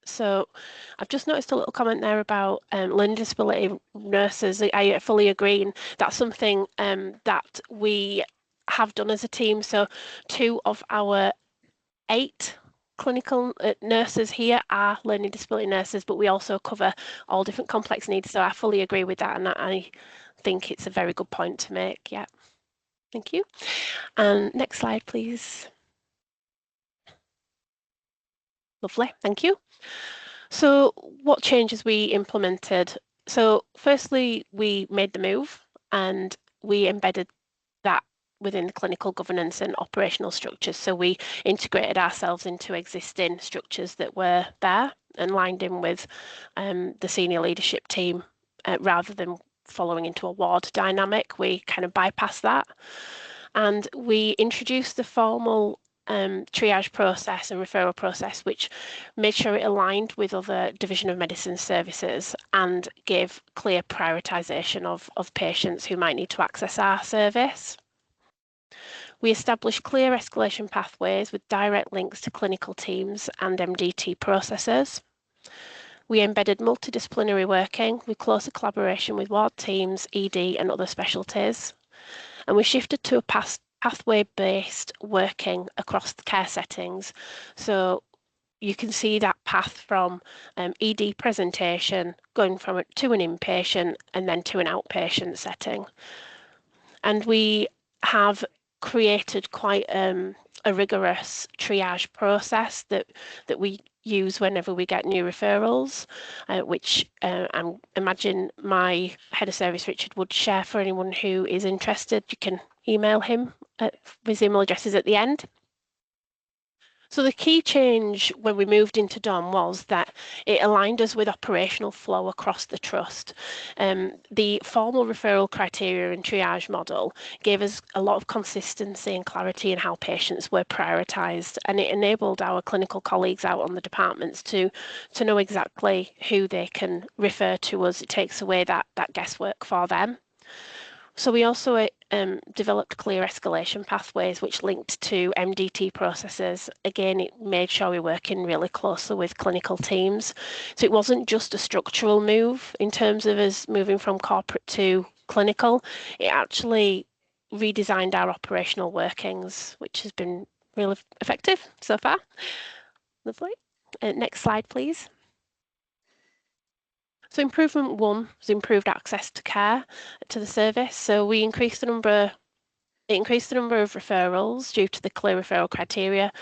So I've just noticed a little comment there about learning disability nurses. I fully agree, and that's something that we have done as a team. So 2 of our 8 clinical nurses here are learning disability nurses, but we also cover all different complex needs. So I fully agree with that, and I think it's a very good point to make. Yeah, thank you. And next slide, please. Lovely, thank you. So what changes we implemented? So firstly, we made the move and we embedded that within the clinical governance and operational structures. So we integrated ourselves into existing structures that were there and lined in with the senior leadership team rather than following into a ward dynamic. We kind of bypassed that, and we introduced the formal triage process and referral process, which made sure it aligned with other division of medicine services and gave clear prioritisation of patients who might need to access our service. We established clear escalation pathways with direct links to clinical teams and MDT processes. We embedded multidisciplinary working with closer collaboration with ward teams, ED and other specialties. And we shifted to a pathway-based working across the care settings. So you can see that path from ED presentation going to an inpatient and then to an outpatient setting. And we have created quite a rigorous triage process that we use whenever we get new referrals, which I imagine my head of service Richard would share for anyone who is interested. You can email him his email address is at the end. So the key change when we moved into DOM was that it aligned us with operational flow across the trust. The formal referral criteria and triage model gave us a lot of consistency and clarity in how patients were prioritised, and it enabled our clinical colleagues out on the departments to know exactly who they can refer to us. It takes away that guesswork for them. So we also developed clear escalation pathways which linked to MDT processes. Again, it made sure we were working really closely with clinical teams. So it wasn't just a structural move in terms of us moving from corporate to clinical. It actually redesigned our operational workings, which has been really effective so far. Lovely. Next slide, please. So improvement 1 was improved access to care to the service. So we increased the number of referrals due to the clear referral criteria.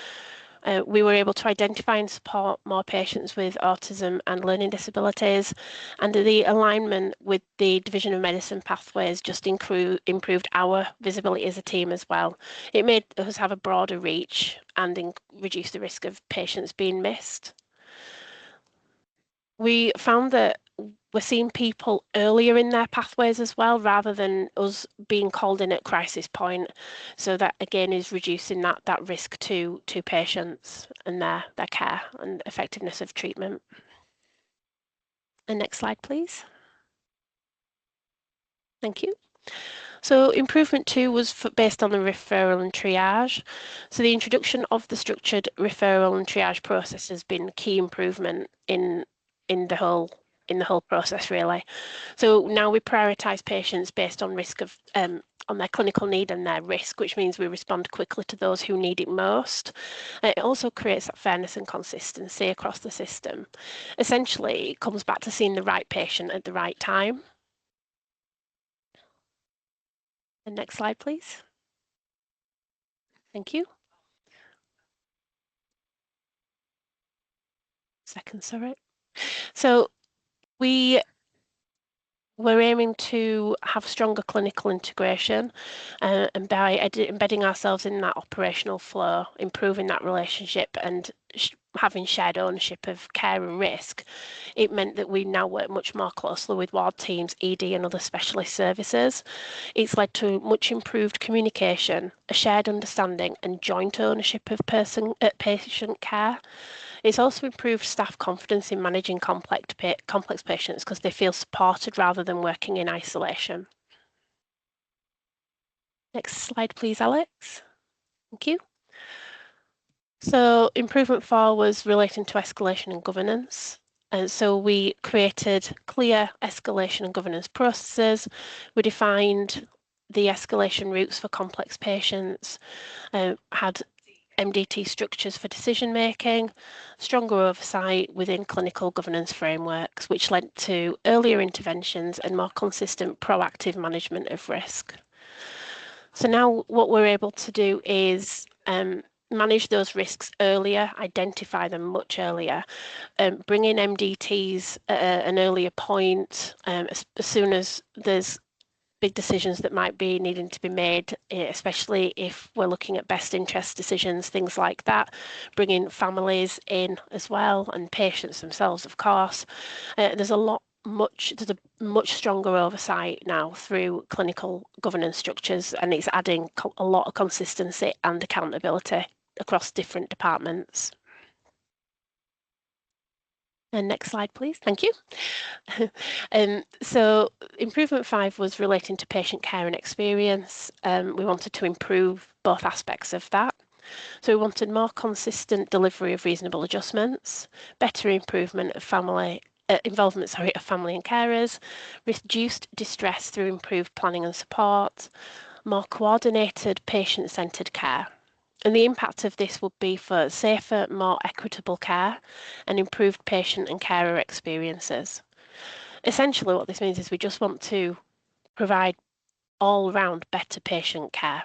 We were able to identify and support more patients with autism and learning disabilities, and the alignment with the Division of Medicine pathways just improved our visibility as a team as well. It made us have a broader reach and reduce the risk of patients being missed. We found that we're seeing people earlier in their pathways as well, rather than us being called in at crisis point. So that again is reducing that risk to patients and their care and effectiveness of treatment. And next slide, please. Thank you. So improvement 2 was based on the referral and triage. So the introduction of the structured referral and triage process has been a key improvement in the whole process, really. So now we prioritise patients based on risk of on their clinical need and their risk, which means we respond quickly to those who need it most. It also creates that fairness and consistency across the system. Essentially, it comes back to seeing the right patient at the right time. And next slide, please. Thank you. Second, sorry. So we're aiming to have stronger clinical integration, and by embedding ourselves in that operational flow, improving that relationship and having shared ownership of care and risk, it meant that we now work much more closely with ward teams, ED and other specialist services. It's led to much improved communication, a shared understanding and joint ownership of patient care. It's also improved staff confidence in managing complex patients because they feel supported rather than working in isolation. Next slide, please, Alex. Thank you. So improvement 4 was relating to escalation and governance. And so we created clear escalation and governance processes. We defined the escalation routes for complex patients, had MDT structures for decision making, stronger oversight within clinical governance frameworks, which led to earlier interventions and more consistent proactive management of risk. So now what we're able to do is manage those risks earlier, identify them much earlier, bring in MDTs at an earlier point, as soon as there's big decisions that might be needing to be made, especially if we're looking at best interest decisions, things like that, bringing families in as well and patients themselves, of course. There's a much stronger oversight now through clinical governance structures, and it's adding a lot of consistency and accountability across different departments. And next slide, please. Thank you. So improvement 5 was relating to patient care and experience. We wanted to improve both aspects of that. So we wanted more consistent delivery of reasonable adjustments, better improvement of involvement of family and carers, reduced distress through improved planning and support, more coordinated patient-centred care. And the impact of this would be for safer, more equitable care and improved patient and carer experiences. Essentially, what this means is we just want to provide all-round better patient care.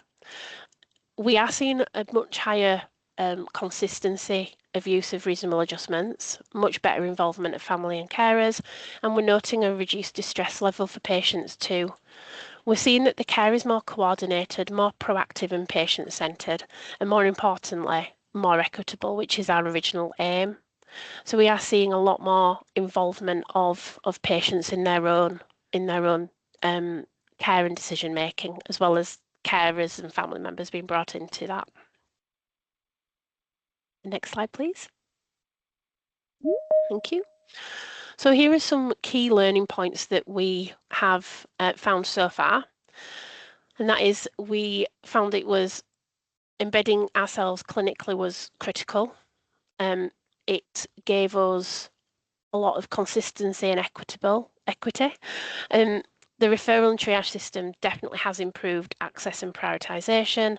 we are seeing a much higher consistency of use of reasonable adjustments, much better involvement of family and carers, and we're noting a reduced distress level for patients too. We're seeing that the care is more coordinated, more proactive and patient-centred, and more importantly, more equitable, which is our original aim. So we are seeing a lot more involvement of patients in their own care and decision making, as well as carers and family members being brought into that. Next slide, please. Thank you. So here are some key learning points that we have found so far. And that is, we found it was embedding ourselves clinically was critical. It gave us a lot of consistency and equity. The referral and triage system definitely has improved access and prioritisation,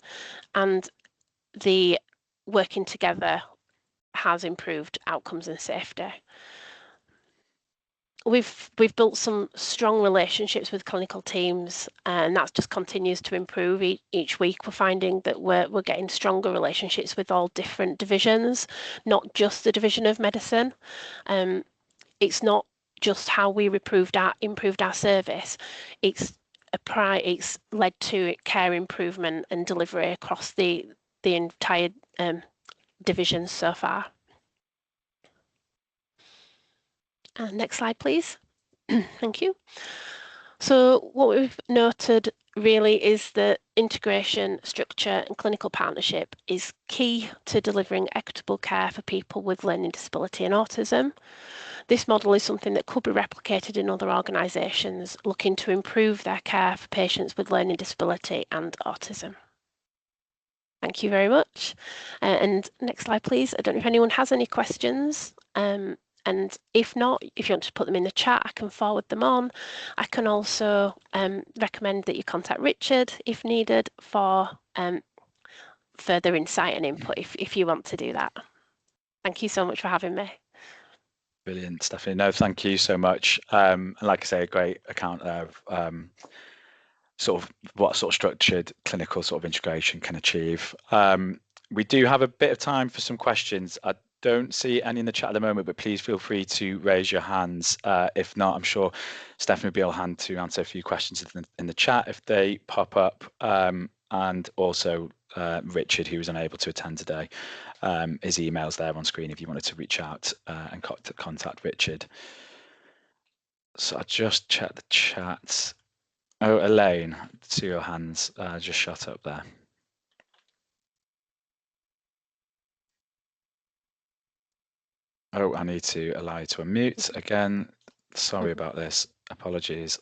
and the working together has improved outcomes and safety. We've built some strong relationships with clinical teams, and that just continues to improve each week. We're finding that we're getting stronger relationships with all different divisions, not just the division of medicine. It's not just how we improved our service. It's led to care improvement and delivery across the entire division so far. Next slide, please. Thank you. So what we've noted really is that integration, structure and clinical partnership is key to delivering equitable care for people with learning disability and autism. This model is something that could be replicated in other organisations looking to improve their care for patients with learning disability and autism. Thank you very much. And next slide, please. I don't know if anyone has any questions. And if not, if you want to put them in the chat, I can forward them on. I can also recommend that you contact Richard if needed for further insight and input if you want to do that. Thank you so much for having me. Brilliant, Stephanie. No, thank you so much. And like I say, a great account of sort of what sort of structured clinical sort of integration can achieve. We do have a bit of time for some questions. I don't see any in the chat at the moment, but please feel free to raise your hands. If not, I'm sure Stephanie will be on hand to answer a few questions in the chat if they pop up. And also Richard, who was unable to attend today, his email's there on screen if you wanted to reach out and contact Richard. So I just checked the chat. Oh, Elaine, see your hands just shut up there. Oh, I need to allow you to unmute again. Sorry about this. Apologies.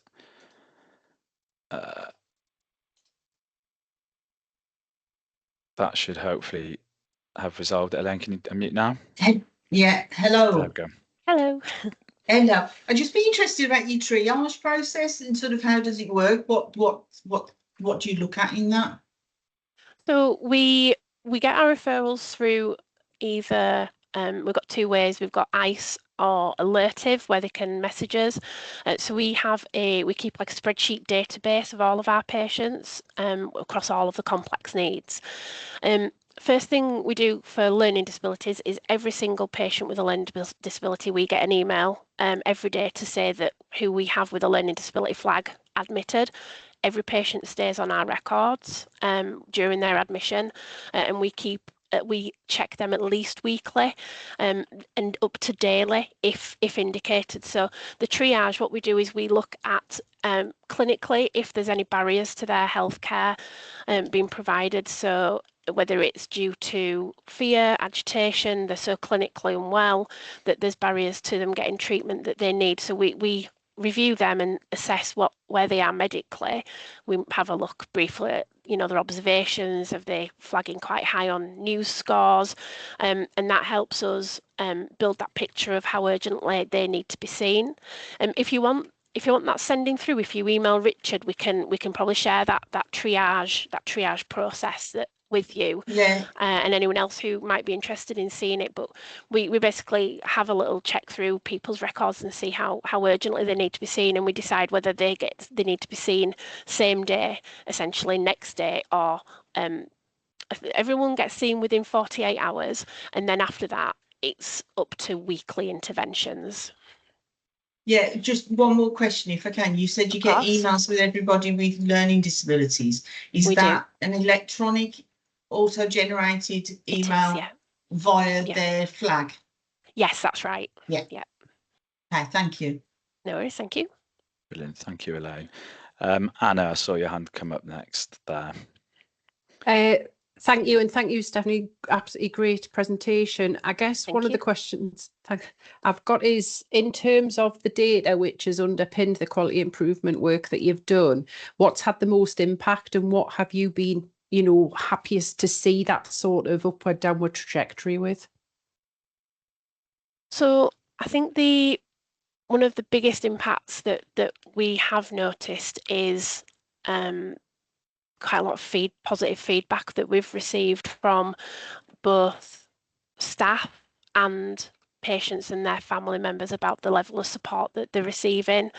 That should hopefully have resolved it. Elaine, can you unmute now? Yeah, hello. There we go. Hello. Hello. I'd just be interested about your triage process and sort of how does it work? What do you look at in that? So we get our referrals through either we've got two ways. We've got ICE or Alertive where they can message us. So we keep like a spreadsheet database of all of our patients across all of the complex needs. First thing we do for learning disabilities is every single patient with a learning disability, we get an email every day to say that who we have with a learning disability flag admitted. Every patient stays on our records during their admission, and we check them at least weekly and up to daily if indicated. So the triage, what we do is we look at clinically if there's any barriers to their healthcare being provided. So whether it's due to fear, agitation, they're so clinically unwell that there's barriers to them getting treatment that they need. So we review them and assess where they are medically. We have a look briefly at their observations, of they flagging quite high on news scores, and that helps us build that picture of how urgently they need to be seen. If you want that sending through, if you email Richard, we can probably share that triage process with you, yeah, and anyone else who might be interested in seeing it. But we basically have a little check through people's records and see how urgently they need to be seen, and we decide whether they need to be seen same day, essentially next day, or everyone gets seen within 48 hours, and then after that, it's up to weekly interventions. Yeah, just one more question, if I can. You said you Of get course. emails with everybody with learning disabilities. Is We do. that an electronic, auto-generated email yeah. via Yeah. their flag? Yes, that's right. Yeah. Yeah. Okay, thank you. No worries, thank you. Brilliant. Thank you, Elaine. Anna, I saw your hand come up next there. Thank you, and thank you, Stephanie. Absolutely great presentation. I guess Thank one of you. the questions I've got is, in terms of the data which has underpinned the quality improvement work that you've done, what's had the most impact, and what have you been, you know, happiest to see that sort of upward downward trajectory with? So I think one of the biggest impacts that we have noticed is quite a lot of positive feedback that we've received from both staff and patients and their family members about the level of support that they're receiving.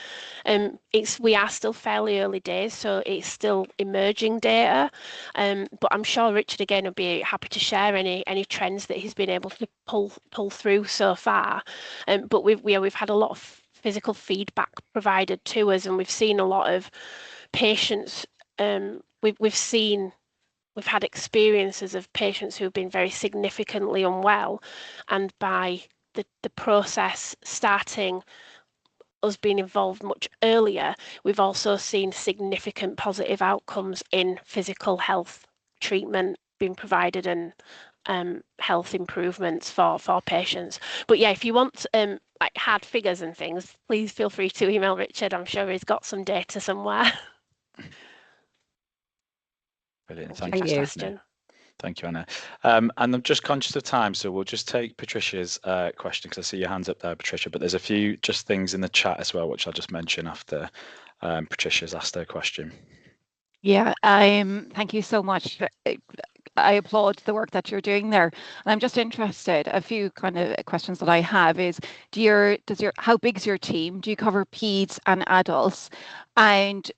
We are still fairly early days, so it's still emerging data. But I'm sure Richard again will be happy to share any trends that he's been able to pull through so far. But we've had a lot of physical feedback provided to us, and we've seen a lot of patients. We've had experiences of patients who have been very significantly unwell, and by the process starting, us being involved much earlier, we've also seen significant positive outcomes in physical health treatment being provided and health improvements for patients. But yeah, if you want like hard figures and things, please feel free to email Richard. I'm sure he's got some data somewhere. Brilliant. Thank Thank you, you. Stephanie. Thank you, Anna. And I'm just conscious of time, so we'll just take Patricia's question, because I see your hands up there, Patricia, but there's a few just things in the chat as well, which I'll just mention after Patricia's asked her question. Yeah, thank you so much. I applaud the work that you're doing there. And I'm just interested, a few kind of questions that I have is, how big's your team? Do you cover peds and adults? And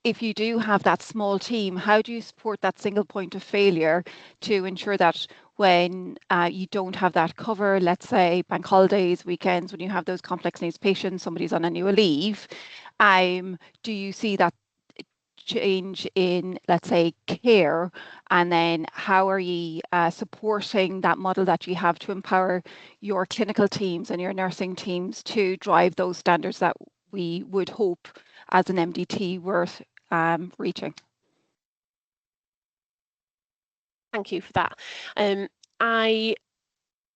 if you do have that small team, how do you support that single point of failure to ensure that when you don't have that cover, let's say bank holidays, weekends, when you have those complex needs patients, somebody's on annual leave, do you see that change in, let's say, care? And then how are you supporting that model that you have to empower your clinical teams and your nursing teams to drive those standards that we would hope as an MDT worth reaching? Thank you for that.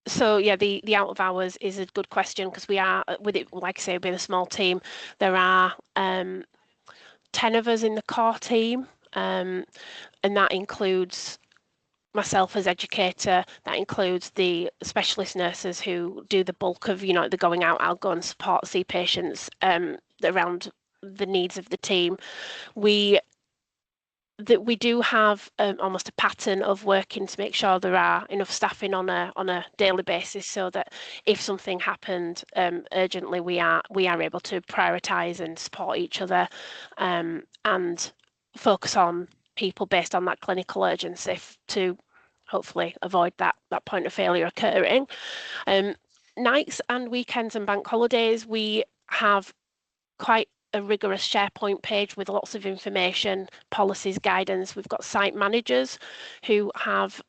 So yeah, the out of hours is a good question, because we are, with it, like I say, being a small team, there are 10 of us in the core team, and that includes myself as educator, that includes the specialist nurses who do the bulk of, you know, the going out. I'll go and see patients around the needs of the team. We do have almost a pattern of working to make sure there are enough staffing on a daily basis, so that if something happened urgently, we are able to prioritise and support each other, and focus on people based on that clinical urgency to hopefully avoid that point of failure occurring. Nights and weekends and bank holidays, we have quite a rigorous SharePoint page with lots of information, policies, guidance. We've got site managers who have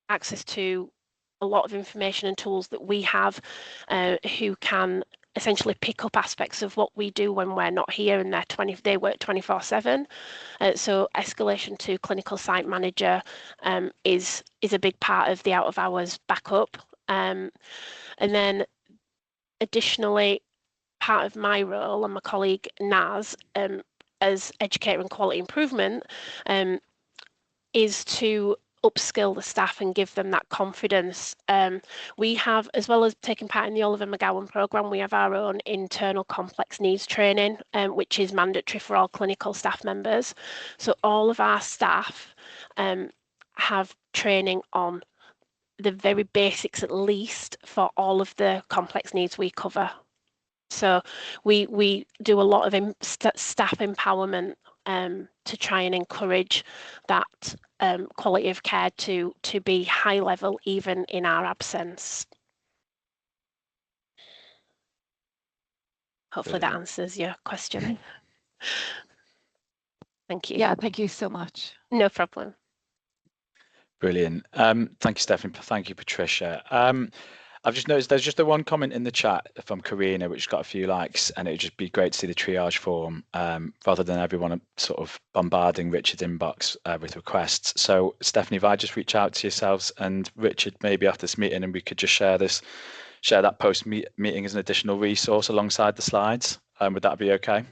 access to a lot of information and tools that we have, who can essentially pick up aspects of what we do when we're not here, and they work 24/7. So escalation to clinical site manager is a big part of the out of hours backup. And then additionally, part of my role and my colleague Naz, as educator and quality improvement, is to upskill the staff and give them that confidence. We have, as well as taking part in the Oliver McGowan programme, we have our own internal complex needs training, which is mandatory for all clinical staff members. So all of our staff have training on the very basics, at least, for all of the complex needs we cover. So we do a lot of staff empowerment to try and encourage that quality of care to be high level even in our absence. Hopefully that answers your question. Thank you. Yeah, thank you so much. No problem. Brilliant. Thank you, Stephanie. Thank you, Patricia. I've just noticed there's just the one comment in the chat from Karina, which got a few likes, and it would just be great to see the triage form rather than everyone sort of bombarding Richard's inbox with requests. So, Stephanie, if I just reach out to yourselves and Richard maybe after this meeting, and we could just share that post meeting as an additional resource alongside the slides. Would that be okay?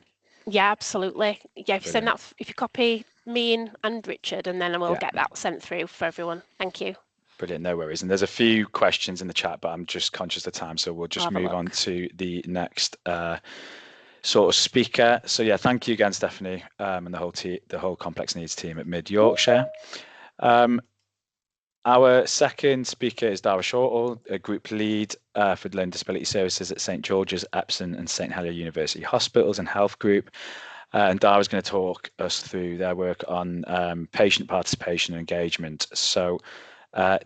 Yeah, absolutely. Yeah, if you send that, if you copy me and Richard, and then I will get that sent through for everyone. Thank you. Brilliant, no worries. And there's a few questions in the chat, but I'm just conscious of time, so we'll just move on to the next sort of speaker. So yeah, thank you again, Stephanie, and the whole complex needs team at Mid Yorkshire. Our second speaker is Dara Shortall, a group lead for learning disability services at St George's, Epsom and St Helier University Hospitals and Health Group. And Dara is going to talk us through their work on patient participation and engagement. So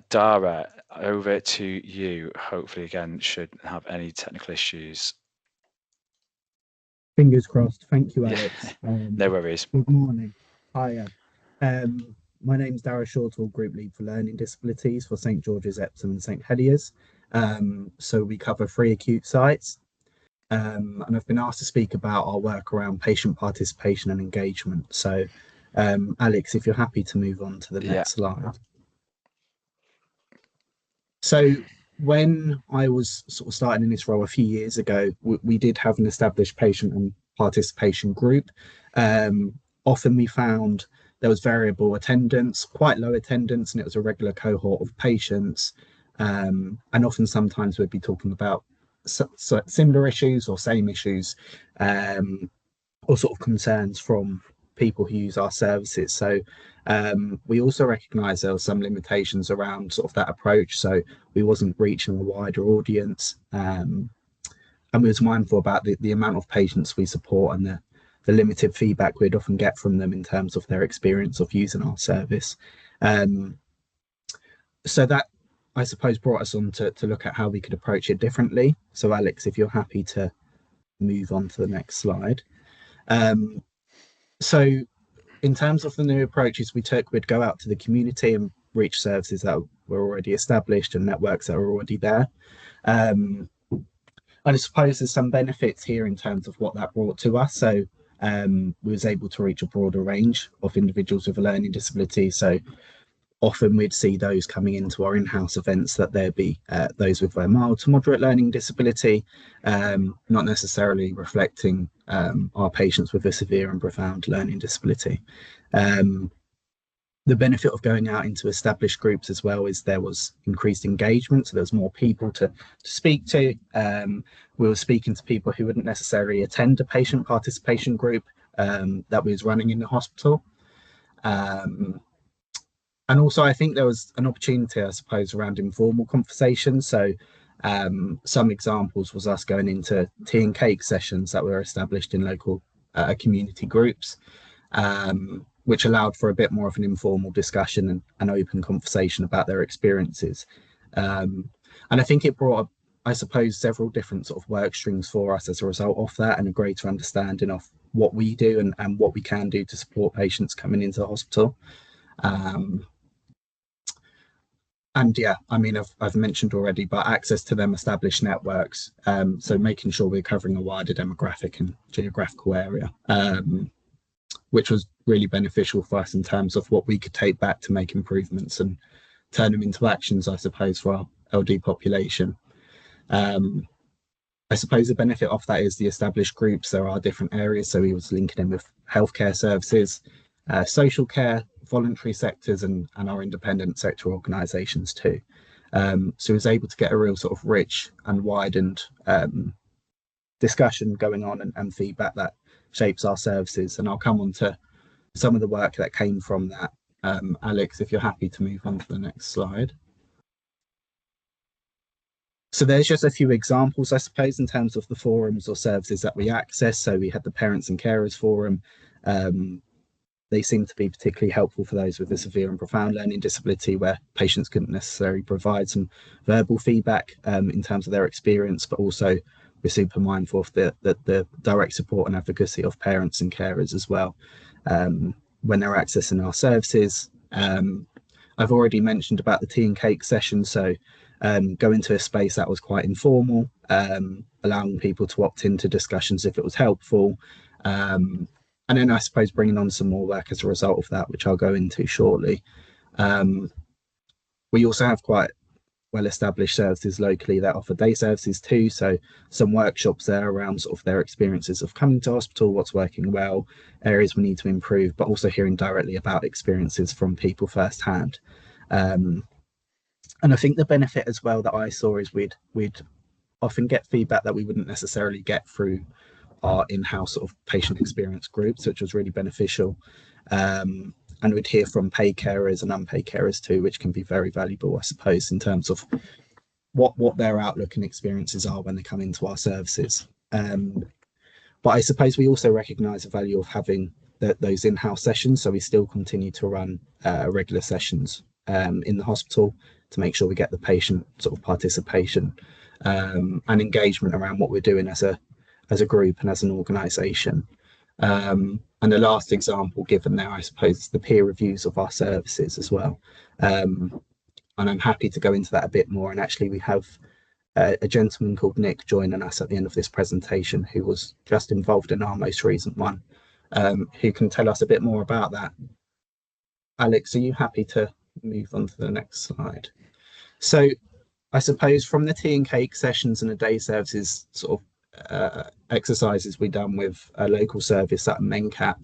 Dara, over to you. Hopefully, again, shouldn't have any technical issues. Fingers crossed. Thank you, Alex. No worries. Good morning. Hiya. My name's Dara Shortall, Group Lead for Learning Disabilities for St George's, Epsom and St Heliers. So we cover 3 acute sites. And I've been asked to speak about our work around patient participation and engagement. So, Alex, if you're happy to move on to the next slide. So when I was sort of starting in this role a few years ago, we did have an established patient and participation group. Often we found there was variable attendance, quite low attendance, and it was a regular cohort of patients. And often sometimes we'd be talking about similar issues or same issues, or sort of concerns from people who use our services. So we also recognise there were some limitations around sort of that approach. So we wasn't reaching a wider audience, and we was mindful about the amount of patients we support and the limited feedback we'd often get from them in terms of their experience of using our service. So that, I suppose, brought us on to look at how we could approach it differently. So Alex, if you're happy to move on to the next slide. So in terms of the new approaches we took, we'd go out to the community and reach services that were already established and networks that were already there. And I suppose there's some benefits here in terms of what that brought to us. So we was able to reach a broader range of individuals with a learning disability. So often we'd see those coming into our in-house events, that there'd be those with a mild to moderate learning disability, not necessarily reflecting our patients with a severe and profound learning disability. The benefit of going out into established groups as well is there was increased engagement, so there's more people to speak to. We were speaking to people who wouldn't necessarily attend a patient participation group that we was running in the hospital. And also, I think there was an opportunity, I suppose, around informal conversations. So some examples was us going into tea and cake sessions that were established in local community groups, which allowed for a bit more of an informal discussion and open conversation about their experiences. And I think it brought up, I suppose, several different sort of work streams for us as a result of that, and a greater understanding of what we do and what we can do to support patients coming into the hospital. And yeah, I mean, I've mentioned already, but access to them established networks. So making sure we're covering a wider demographic and geographical area, which was really beneficial for us in terms of what we could take back to make improvements and turn them into actions, I suppose, for our LD population. I suppose the benefit of that is the established groups. There are different areas. So we was linking in with healthcare services, social care, voluntary sectors, and our independent sector organisations too. So I was able to get a real sort of rich and widened discussion going on and feedback that shapes our services. And I'll come on to some of the work that came from that. Alex, if you're happy to move on to the next slide. So there's just a few examples, I suppose, in terms of the forums or services that we access. So we had the Parents and Carers Forum, they seem to be particularly helpful for those with a severe and profound learning disability, where patients couldn't necessarily provide some verbal feedback in terms of their experience, but also we're super mindful of the direct support and advocacy of parents and carers as well when they're accessing our services. I've already mentioned about the tea and cake session, so go into a space that was quite informal, allowing people to opt into discussions if it was helpful. And then I suppose bringing on some more work as a result of that, which I'll go into shortly. We also have quite well-established services locally that offer day services too. So some workshops there around sort of their experiences of coming to hospital, what's working well, areas we need to improve, but also hearing directly about experiences from people firsthand. And I think the benefit as well that I saw is we'd often get feedback that we wouldn't necessarily get through our in-house sort of patient experience groups, which was really beneficial. And we'd hear from paid carers and unpaid carers too, which can be very valuable, I suppose, in terms of what their outlook and experiences are when they come into our services. But I suppose we also recognise the value of having those in-house sessions, so we still continue to run regular sessions in the hospital to make sure we get the patient sort of participation and engagement around what we're doing as a group and as an organisation. And the last example given there, I suppose, is the peer reviews of our services as well. And I'm happy to go into that a bit more. And actually, we have a gentleman called Nick joining us at the end of this presentation, who was just involved in our most recent one, who can tell us a bit more about that. Alex, are you happy to move on to the next slide? So I suppose from the tea and cake sessions and the day services sort of exercises we done with a local service at MenCap,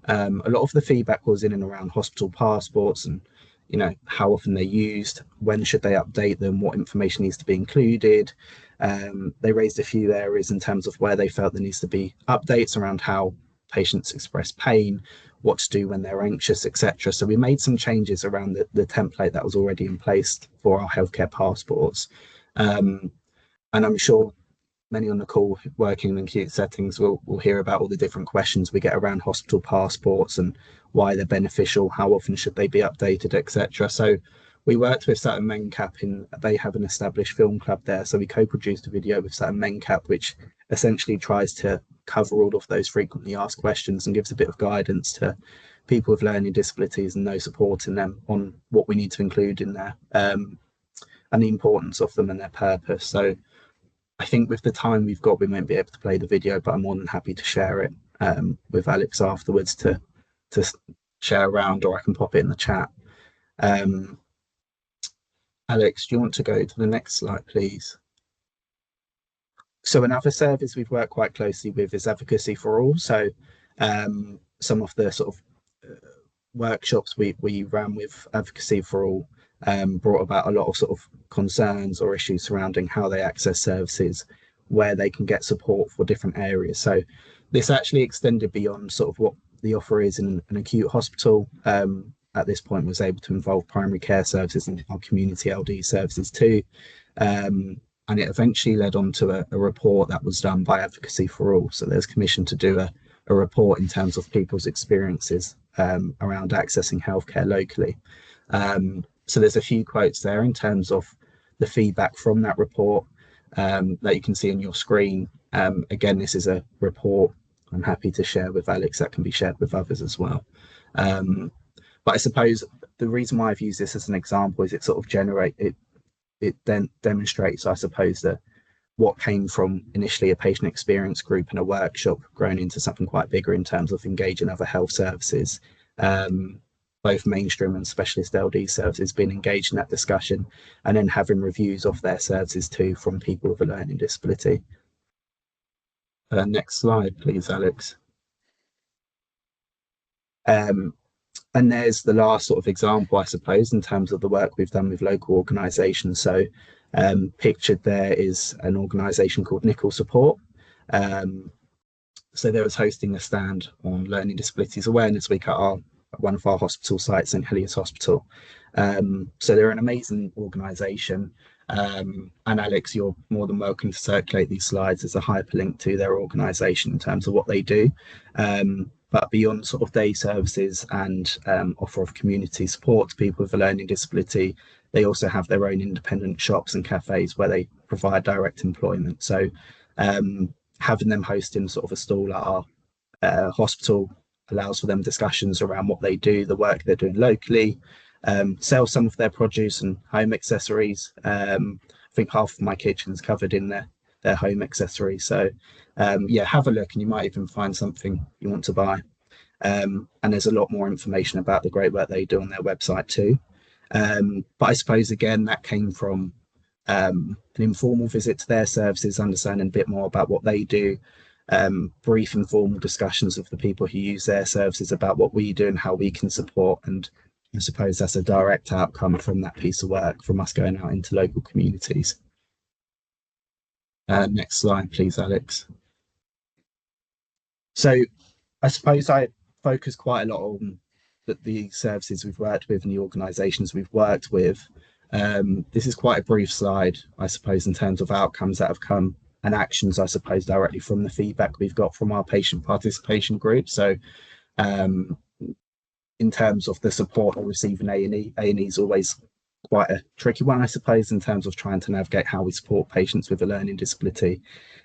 a lot of the feedback was in and around hospital passports and, you know, how often they're used, when should they update them, what information needs to be included. They raised a few areas in terms of where they felt there needs to be updates around how patients express pain, what to do when they're anxious, etc. So we made some changes around the template that was already in place for our healthcare passports. And I'm sure many on the call working in acute settings will hear about all the different questions we get around hospital passports and why they're beneficial, how often should they be updated, etc. So we worked with Saturn MenCap they have an established film club there. So we co-produced a video with Saturn MenCap, which essentially tries to cover all of those frequently asked questions and gives a bit of guidance to people with learning disabilities and no support in them on what we need to include in there and the importance of them and their purpose. So I think with the time we've got, we won't be able to play the video, but I'm more than happy to share it with Alex afterwards to share around, or I can pop it in the chat. Alex, do you want to go to the next slide, please? So another service we've worked quite closely with is Advocacy for All. So some of the sort of workshops we ran with Advocacy for All brought about a lot of sort of concerns or issues surrounding how they access services, where they can get support for different areas. So this actually extended beyond sort of what the offer is in an acute hospital. At this point was able to involve primary care services and our community LD services too. And it eventually led on to a report that was done by Advocacy for All. So there's commissioned to do a report in terms of people's experiences around accessing healthcare locally. So there's a few quotes there in terms of the feedback from that report that you can see on your screen. Again, this is a report I'm happy to share with Alex that can be shared with others as well. But I suppose the reason why I've used this as an example is it sort of it then demonstrates, I suppose, that what came from initially a patient experience group and a workshop grown into something quite bigger in terms of engaging other health services. Both mainstream and specialist LD services being engaged in that discussion, and then having reviews of their services too from people with a learning disability. Next slide, please, Alex. And there's the last sort of example, I suppose, in terms of the work we've done with local organisations. So pictured there is an organisation called Nickel Support. So they was hosting a stand on Learning Disabilities Awareness Week at one of our hospital sites, St Heliers Hospital. So they're an amazing organisation. And Alex, you're more than welcome to circulate these slides as a hyperlink to their organisation in terms of what they do. But beyond sort of day services and offer of community support to people with a learning disability, they also have their own independent shops and cafes where they provide direct employment. So having them hosting sort of a stall at our hospital allows for them discussions around what they do, the work they're doing locally, sell some of their produce and home accessories. I think half of my kitchen's covered in their home accessories. So yeah, have a look and you might even find something you want to buy. And there's a lot more information about the great work they do on their website too. But I suppose, again, that came from an informal visit to their services, understanding a bit more about what they do, brief informal discussions of the people who use their services about what we do and how we can support. And I suppose that's a direct outcome from that piece of work, from us going out into local communities. Next slide, please, Alex. So I suppose I focus quite a lot on the services we've worked with and the organisations we've worked with. This is quite a brief slide, I suppose, in terms of outcomes that have come and actions, I suppose, directly from the feedback we've got from our patient participation group. So in terms of the support we receive in A&E, A&E is always quite a tricky one, I suppose, in terms of trying to navigate how we support patients with a learning disability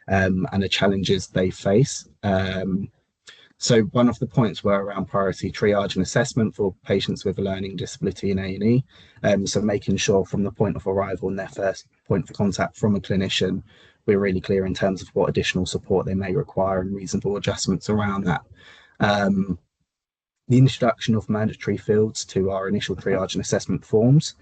and the challenges they face. So one of the points were around priority triage and assessment for patients with a learning disability in A&E. So making sure from the point of arrival and their first point of contact from a clinician, we're really clear in terms of what additional support they may require and reasonable adjustments around that. The introduction of mandatory fields to our initial triage and assessment forms.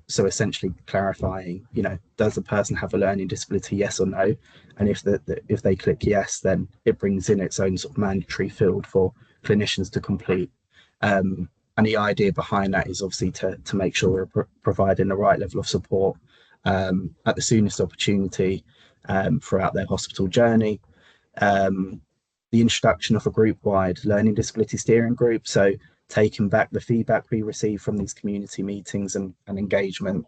So essentially clarifying, does the person have a learning disability, yes or no? And if they click yes, then it brings in its own sort of mandatory field for clinicians to complete. And the idea behind that is obviously to make sure we're providing the right level of support at the soonest opportunity throughout their hospital journey. The introduction of a group-wide learning disability steering group. So taking back the feedback we receive from these community meetings and engagement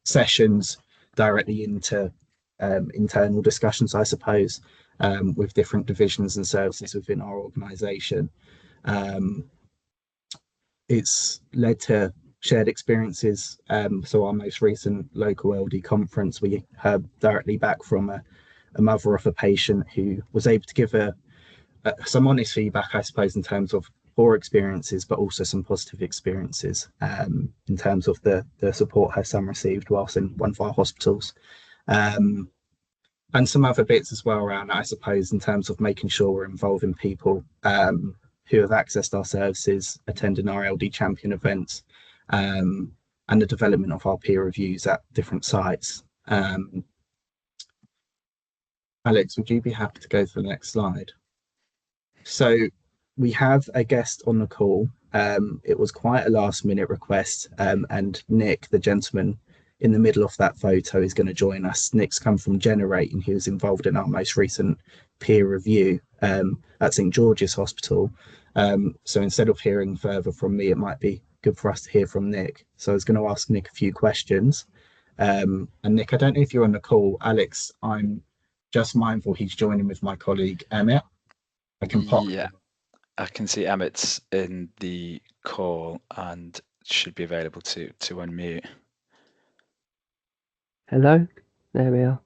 sessions directly into internal discussions, I suppose, with different divisions and services within our organisation. It's led to shared experiences. So our most recent local LD conference, we heard directly back from a mother of a patient who was able to give some honest feedback, I suppose, in terms of poor experiences, but also some positive experiences in terms of the support her son received whilst in one of our hospitals. And some other bits as well around, I suppose, in terms of making sure we're involving people who have accessed our services, attending our LD champion events, and the development of our peer reviews at different sites. Alex, would you be happy to go to the next slide? So we have a guest on the call. It was quite a last minute request, and Nick, the gentleman in the middle of that photo, is going to join us. Nick's come from Generate and he was involved in our most recent peer review at St George's Hospital. So instead of hearing further from me, it might be good for us to hear from Nick. So I was going to ask Nick a few questions. And Nick, I don't know if you're on the call. Alex, I'm just mindful he's joining with my colleague Emmett. I can pop. Yeah, I can see Emmett's in the call and should be available to unmute. Hello, there we are.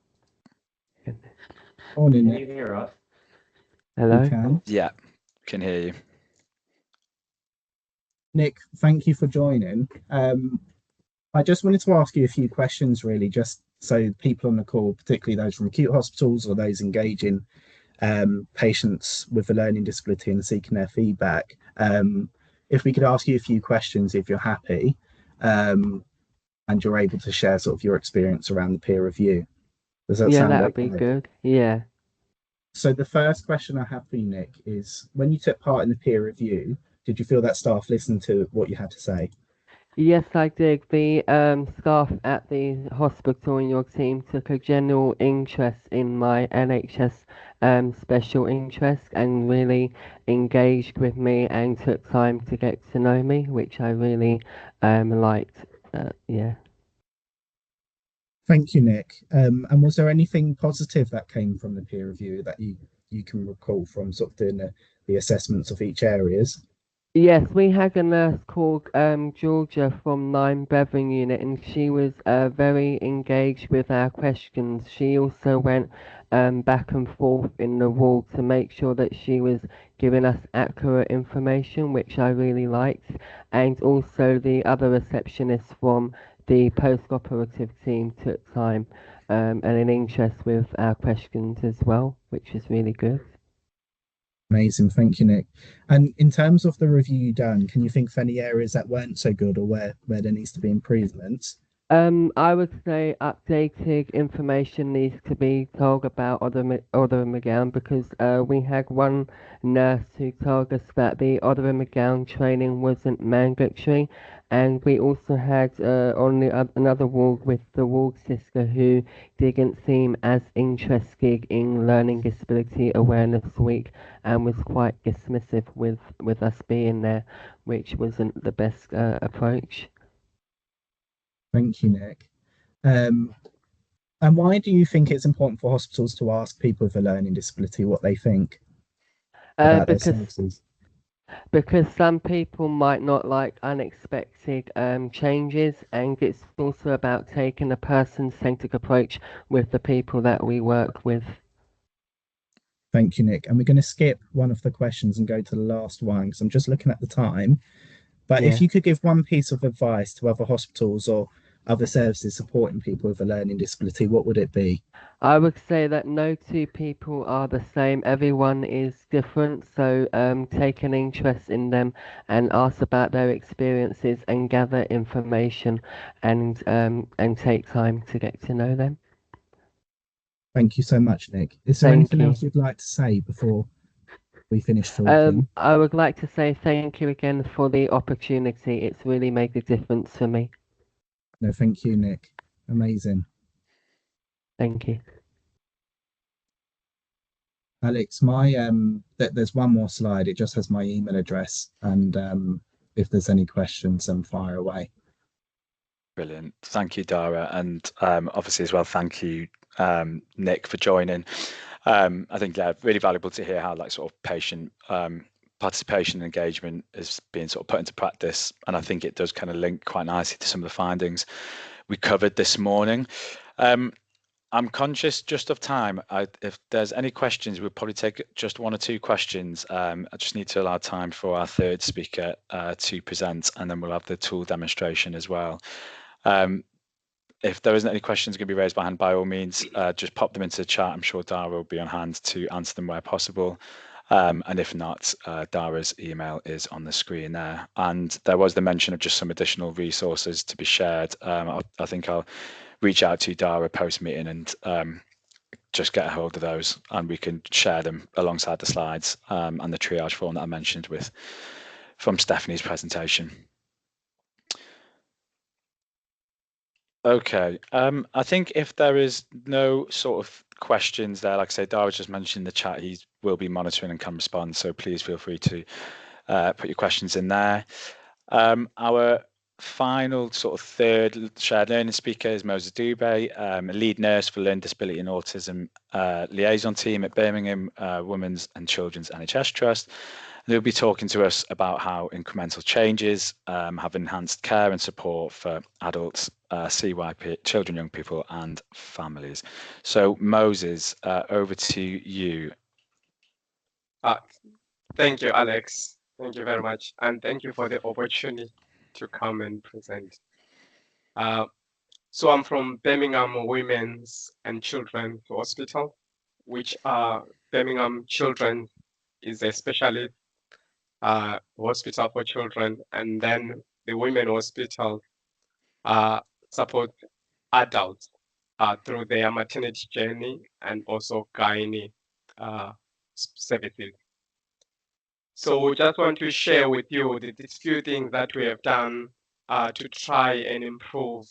Morning, Can Nick. you hear us? Hello. You can. Yeah, can hear you. Nick, thank you for joining. I just wanted to ask you a few questions, really, just so people on the call, particularly those from acute hospitals or those engaging patients with a learning disability and seeking their feedback. If we could ask you a few questions, if you're happy, and you're able to share sort of your experience around the peer review. Does that sound that'd okay? be good. Yeah. So the first question I have for you, Nick, is when you took part in the peer review, did you feel that staff listened to what you had to say? Yes, I did. The staff at the hospital in your team took a general interest in my NHS special interest and really engaged with me and took time to get to know me, which I really liked. Yeah. Thank you, Nick. And was there anything positive that came from the peer review that you can recall from sort of doing the the assessments of each areas? Yes, we had a nurse called Georgia from 9 Bevan Unit, and she was very engaged with our questions. She also went back and forth in the ward to make sure that she was giving us accurate information, which I really liked. And also the other receptionists from the post-operative team took time and an interest with our questions as well, which is really good. Amazing, thank you, Nick. And in terms of the review you done, can you think of any areas that weren't so good or where there needs to be improvements? I would say updated information needs to be told about other McGowan because we had one nurse who told us that the other McGowan training wasn't mandatory, and we also had on the another ward with the ward sister who didn't seem as interested in Learning Disability Awareness Week and was quite dismissive with us being there, which wasn't the best approach. Thank you, Nick. And why do you think it's important for hospitals to ask people with a learning disability what they think about their services? Because some people might not like unexpected changes, and it's also about taking a person-centered approach with the people that we work with. Thank you, Nick. And we're going to skip one of the questions and go to the last one because I'm just looking at the time. But if you could give one piece of advice to other hospitals or other services supporting people with a learning disability, what would it be? I would say that no two people are the same. Everyone is different. So take an interest in them and ask about their experiences and gather information and take time to get to know them. Thank you so much, Nick. Is there anything else you'd like to say before we finish talking? I would like to say thank you again for the opportunity. It's really made a difference for me. No, thank you, Nick. Amazing. Thank you. Alex, there's one more slide. It just has my email address, and if there's any questions, then fire away. Brilliant. Thank you, Dara, and obviously as well, thank you, Nick, for joining. I think really valuable to hear how sort of patient participation and engagement is being sort of put into practice, and I think it does kind of link quite nicely to some of the findings we covered this morning. I'm conscious just of time. If there's any questions, we'll probably take just one or two questions. I just need to allow time for our third speaker to present, and then we'll have the tool demonstration as well. If there isn't any questions going to be raised by hand, by all means, just pop them into the chat. I'm sure Dara will be on hand to answer them where possible. And if not, Dara's email is on the screen there. And there was the mention of just some additional resources to be shared. I think I'll reach out to Dara post-meeting and just get a hold of those, and we can share them alongside the slides and the triage form that I mentioned from Stephanie's presentation. Okay, I think if there is no sort of questions there, like I say, Dara just mentioned in the chat, he will be monitoring and can respond, so please feel free to put your questions in there. Our final sort of third shared learning speaker is Moses Dubé, a lead nurse for Learning Disability and Autism liaison team at Birmingham Women's and Children's NHS Trust. They'll be talking to us about how incremental changes have enhanced care and support for adults, CYP, children, young people and families. So Moses, over to you. Thank you, Alex. Thank you very much. And thank you for the opportunity to come and present. So I'm from Birmingham Women's and Children's Hospital, which Birmingham Children is a specialist hospital for children, and then the Women Hospital support adults through their maternity journey and also gynae services. So we just want to share with you the few things that we have done to try and improve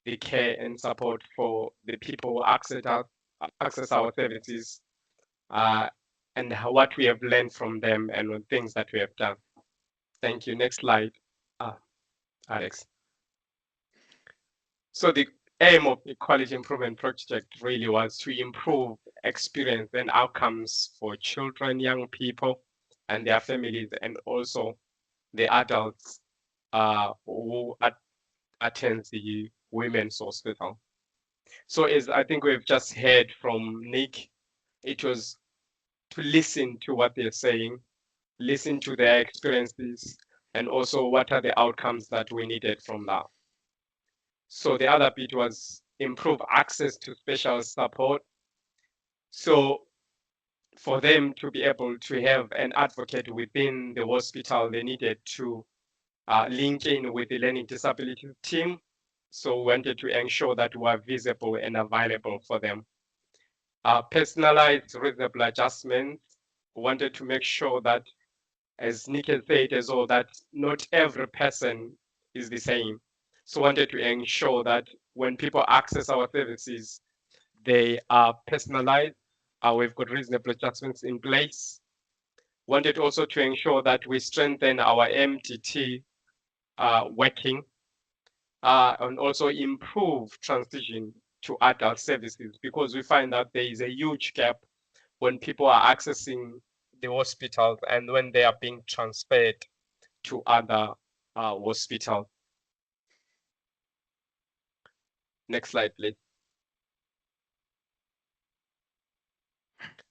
the care and support for the people who access our services and what we have learned from them and things that we have done. Thank you. Next slide, Alex. So the aim of the quality improvement project really was to improve experience and outcomes for children, young people, and their families, and also the adults who attend the women's hospital. So as I think we've just heard from Nick, it was to listen to what they're saying, listen to their experiences, and also what are the outcomes that we needed from that. So the other bit was improve access to special support. So for them to be able to have an advocate within the hospital, they needed to link in with the learning disability team. So we wanted to ensure that we are visible and available for them. Personalized reasonable adjustments. We wanted to make sure that, as Nick has said as well, that not every person is the same. So wanted to ensure that when people access our services, they are personalized. We've got reasonable adjustments in place. Wanted also to ensure that we strengthen our MTT working and also improve transition to adult services, because we find that there is a huge gap when people are accessing the hospitals and when they are being transferred to other hospitals. Next slide, please.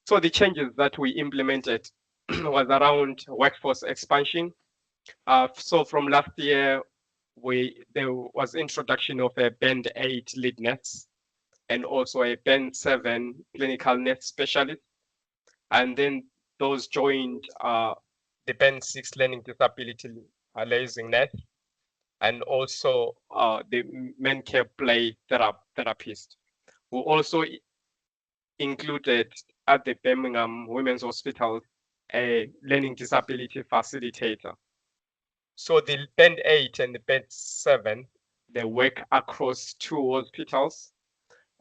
So the changes that we implemented was around workforce expansion. So from last year, there was introduction of a Band 8 lead nurse and also a Band 7 clinical nurse specialist. And then those joined the Band 6 learning disability liaison nurse, and also the men care play therapist, who also included at the Birmingham Women's Hospital a learning disability facilitator. So the Band 8 and the Band 7, they work across 2 hospitals.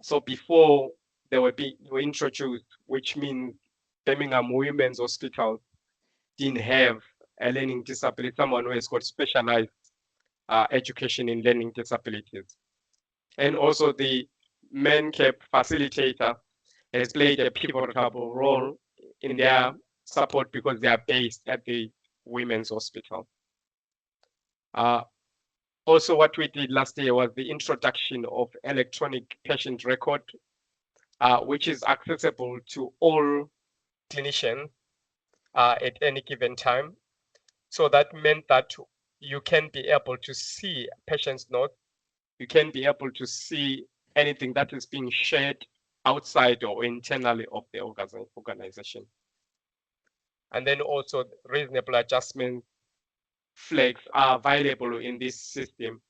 So before they were introduced, which means Birmingham Women's Hospital didn't have a learning disability, someone who has got specialized education in learning disabilities. And also the men care facilitator has played a pivotal role in their support because they are based at the Women's Hospital. Also, what we did last year was the introduction of electronic patient record, which is accessible to all clinicians at any given time. So that meant that you can be able to see patient's notes, you can be able to see anything that is being shared outside or internally of the organization. And then also reasonable adjustment flags are available in this system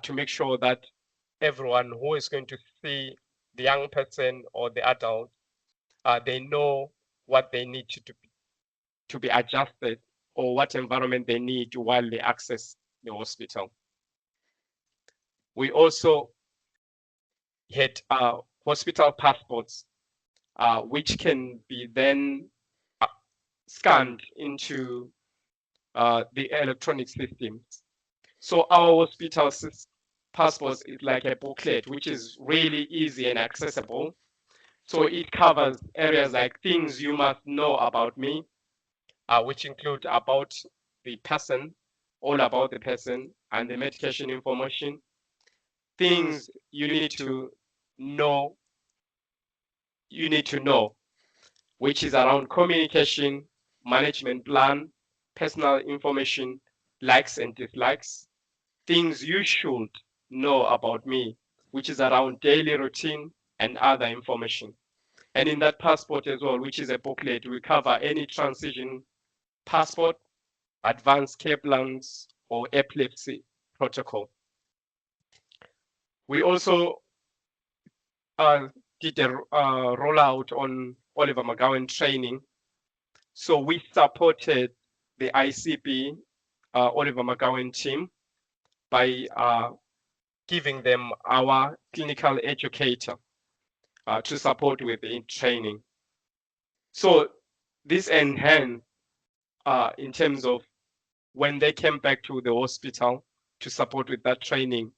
to make sure that everyone who is going to see the young person or the adult, they know what they need to be adjusted or what environment they need while they access the hospital. We also had hospital passports, which can be then scanned into the electronic systems. So our hospital passports is like a booklet, which is really easy and accessible. So it covers areas like things you must know about me, which include about the person, all about the person, and the medication information. Things you need to know, which is around communication, management plan, personal information, likes and dislikes. Things you should know about me, which is around daily routine and other information. And in that passport as well, which is a booklet, we cover any transition passport, advanced care plans, or epilepsy protocol. We also did a rollout on Oliver McGowan training. So we supported the ICB Oliver McGowan team by giving them our clinical educator to support with the training. So this enhanced in terms of when they came back to the hospital to support with that training,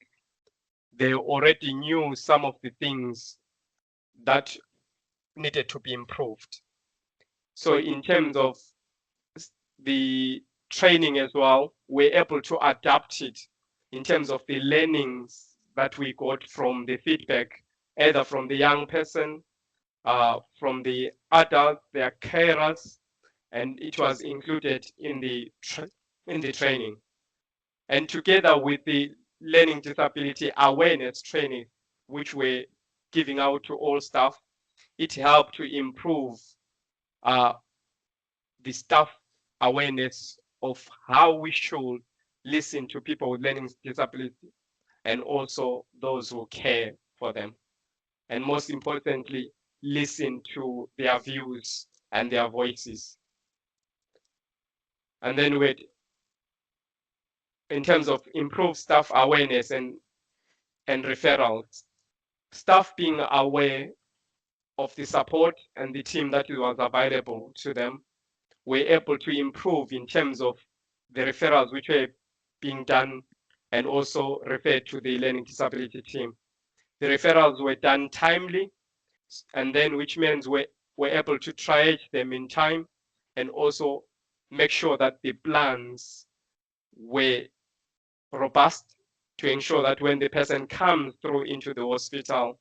they already knew some of the things that needed to be improved. So in terms of the training as well, we're able to adapt it in terms of the learnings that we got from the feedback, either from the young person, from the adult, their carers, and it was included in the training. And together with the learning disability awareness training, which we're giving out to all staff, it helped to improve the staff awareness of how we should listen to people with learning disability and also those who care for them. And most importantly, listen to their views and their voices. And then in terms of improved staff awareness and referrals, staff being aware of the support and the team that was available to them, we're able to improve in terms of the referrals which were being done and also referred to the learning disability team. The referrals were done timely, and then which means we're able to triage them in time and also make sure that the plans were robust to ensure that when the person comes through into the hospital,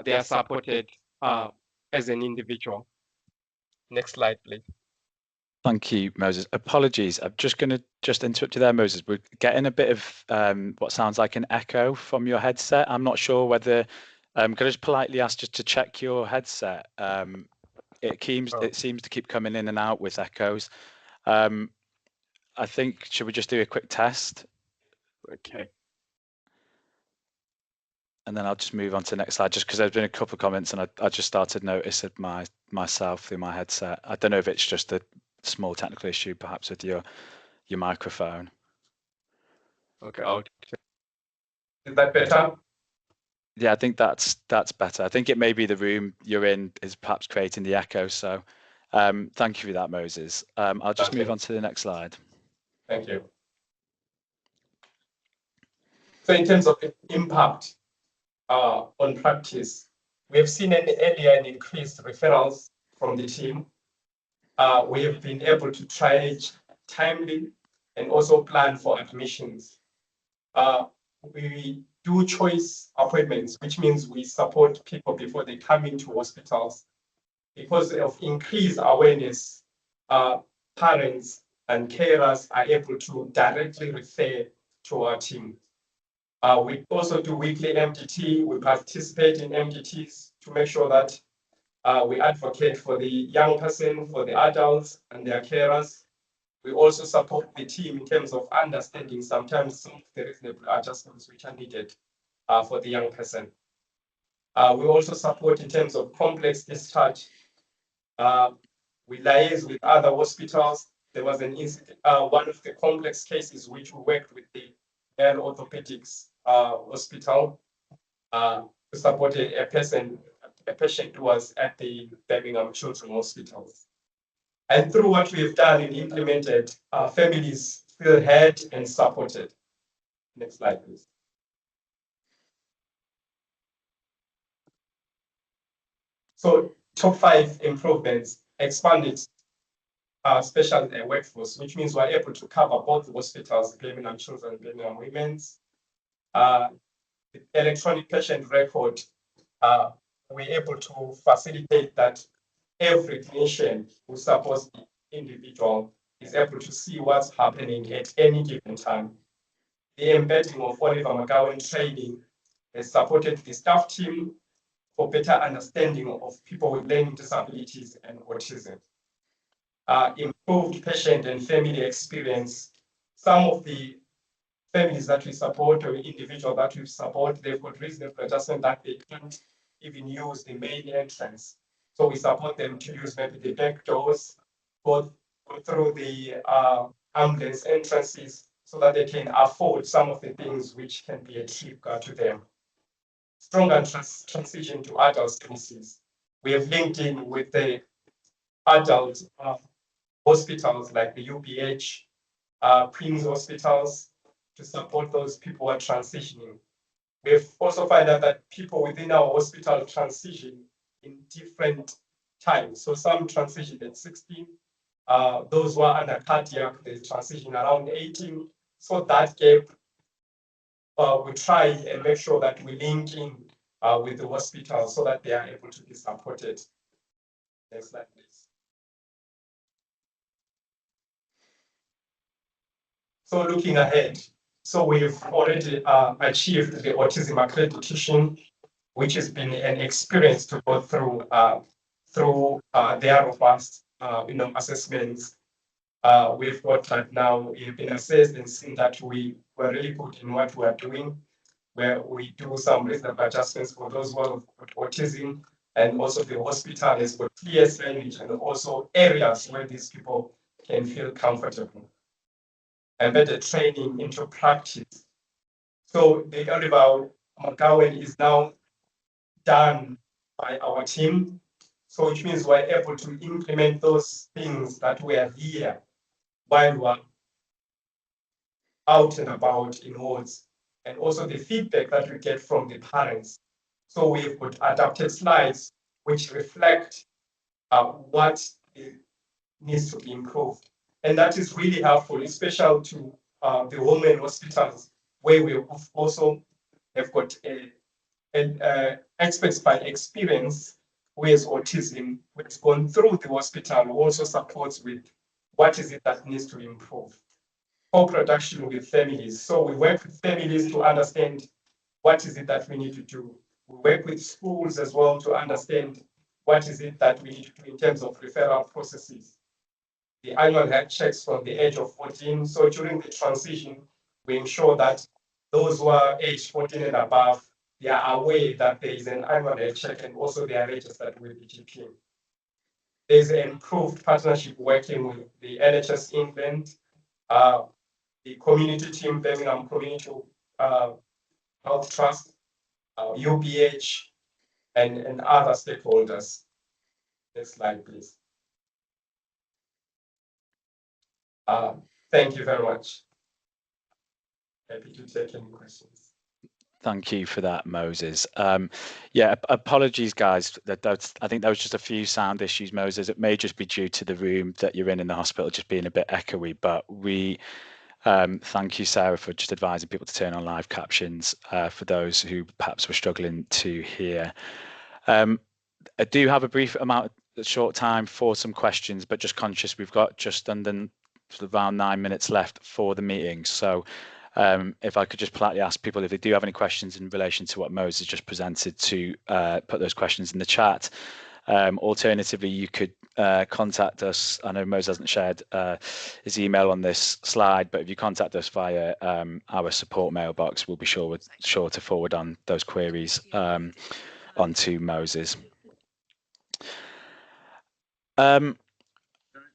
they are supported as an individual. Next slide, please. Thank you, Moses. Apologies, I'm just going to interrupt you there, Moses. We're getting a bit of what sounds like an echo from your headset. I'm not sure whether, can I just politely ask just to check your headset? It seems to keep coming in and out with echoes. I think, should we just do a quick test? Okay. And then I'll just move on to the next slide, just because there's been a couple of comments and I just started noticing myself through my headset. I don't know if it's just a small technical issue, perhaps with your microphone. Okay. Is that better? Yeah, I think that's better. I think it may be the room you're in is perhaps creating the echo. So thank you for that, Moses. I'll just move on to the next slide. Thank you. So in terms of impact on practice, we have seen an earlier and increased referrals from the team. We have been able to triage timely and also plan for admissions. We do choice appointments, which means we support people before they come into hospitals. Because of increased awareness, parents and carers are able to directly refer to our team. We also do weekly MDT. We participate in MDTs to make sure that we advocate for the young person, for the adults and their carers. We also support the team in terms of understanding sometimes some of the reasonable adjustments which are needed for the young person. We also support in terms of complex discharge. We liaise with other hospitals. There was an incident, one of the complex cases which we worked with the Air Orthopedics Hospital to support a patient who was at the Birmingham Children's Hospital. And through what we have done and implemented, families feel heard and supported. Next slide, please. So top 5 improvements: expanded special workforce, which means we're able to cover both the hospitals, Birmingham Children and Birmingham Women's. The electronic patient record, we're able to facilitate that every clinician who supports the individual is able to see what's happening at any given time. The embedding of Oliver McGowan training has supported the staff team for better understanding of people with learning disabilities and autism. Improved patient and family experience. Some of the families that we support or individuals that we support, they've got reasonable adjustment that they can't even use the main entrance. So we support them to use maybe the back doors or through the ambulance entrances so that they can afford some of the things which can be a trigger to them. Stronger transition to adult spaces. We have linked in with the adult hospitals like the UBH, Queen's hospitals to support those people who are transitioning. We've also found out that people within our hospital transition in different times. So some transition at 16, Those who are under cardiac, they transition around 18. So that gap, we try and make sure that we link in with the hospital so that they are able to be supported. Next slide, please. So looking ahead, so we've already achieved the autism accreditation, which has been an experience to go through their robust assessments. We've got right now, we've been assessed and seen that we were really good in what we are doing, where we do some reasonable adjustments for those who have got autism, and also the hospital has got clear signage and also areas where these people can feel comfortable. And then the training into practice. So the Oliver McGowan is now done by our team. So which means we're able to implement those things that were here while we're out and about in wards, and also the feedback that we get from the parents. So we've got adapted slides which reflect what needs to be improved. And that is really helpful, especially to the women hospitals, where we also have got experts by experience who has autism, who has gone through the hospital, who also supports with what is it that needs to improve. Co-production with families. So we work with families to understand what is it that we need to do. We work with schools as well to understand what is it that we need to do in terms of referral processes. The annual health checks from the age of 14. So during the transition, we ensure that those who are age 14 and above, they are aware that there is an annual health check, and also they are registered with the GP. There's an improved partnership working with the NHS England, the community team, Birmingham Community Health Trust, UBH, and other stakeholders. Next slide, please. Thank you very much. Happy to take any questions. Thank you for that, Moses. Yeah, apologies, guys. I think there was just a few sound issues, Moses. It may just be due to the room that you're in the hospital just being a bit echoey, but we thank you, Sarah, for just advising people to turn on live captions for those who perhaps were struggling to hear. I do have a brief amount of short time for some questions, but just conscious we've got just under around 9 minutes left for the meeting. So if I could just politely ask people if they do have any questions in relation to what Moses just presented to put those questions in the chat. Alternatively, you could contact us. I know Moses hasn't shared his email on this slide, but if you contact us via our support mailbox, we'll be sure to forward on those queries onto Moses.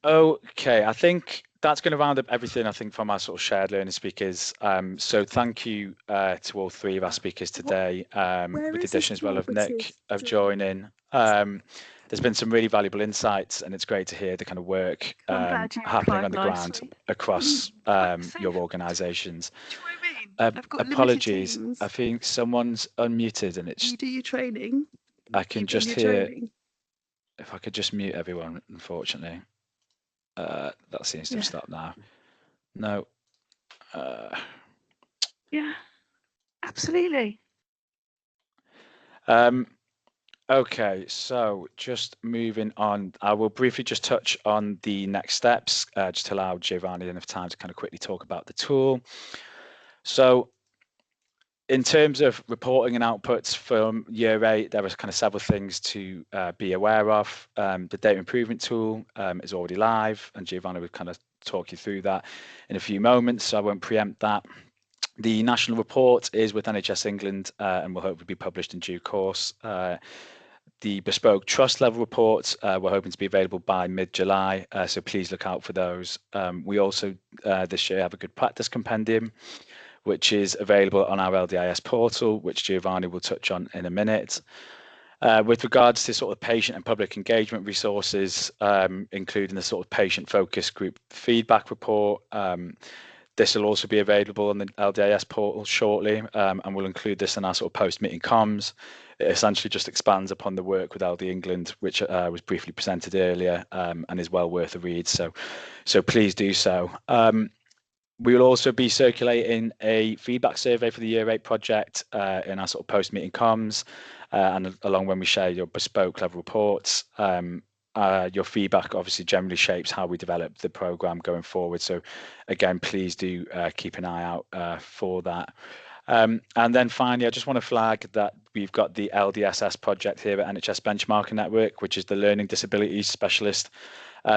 Okay, I think that's going to round up everything, I think, from our sort of shared learning speakers. So thank you to all three of our speakers today, with the addition as well of Nick of joining. There's been some really valuable insights, and it's great to hear the kind of work happening on the ground across your organisations. Apologies, I think someone's unmuted, and it's. You do your training. I can just hear. If I could just mute everyone, unfortunately. That seems to have stopped now. No. Yeah, absolutely. Okay, so just moving on, I will briefly just touch on the next steps, just to allow Giovanni enough time to kind of quickly talk about the tool. So in terms of reporting and outputs from year 8, there was kind of several things to be aware of. The data improvement tool is already live, and Giovanni will kind of talk you through that in a few moments, so I won't preempt that. The national report is with NHS England and will hopefully be published in due course. The bespoke trust level reports we're hoping to be available by mid-July, so please look out for those. We also this year have a good practice compendium, which is available on our LDIS portal, which Giovanni will touch on in a minute. With regards to sort of patient and public engagement resources, including the sort of patient focus group feedback report, This will also be available on the LDIS portal shortly, and we'll include this in our sort of post-meeting comms. It essentially just expands upon the work with LD England, which was briefly presented earlier, and is well worth a read. So please do so. We will also be circulating a feedback survey for the Year 8 project in our sort of post-meeting comms, and along when we share your bespoke level reports. Your feedback obviously generally shapes how we develop the programme going forward. So again, please do keep an eye out for that. And then finally, I just want to flag that we've got the LDSS project here at NHS Benchmarking Network, which is the Learning Disabilities Specialist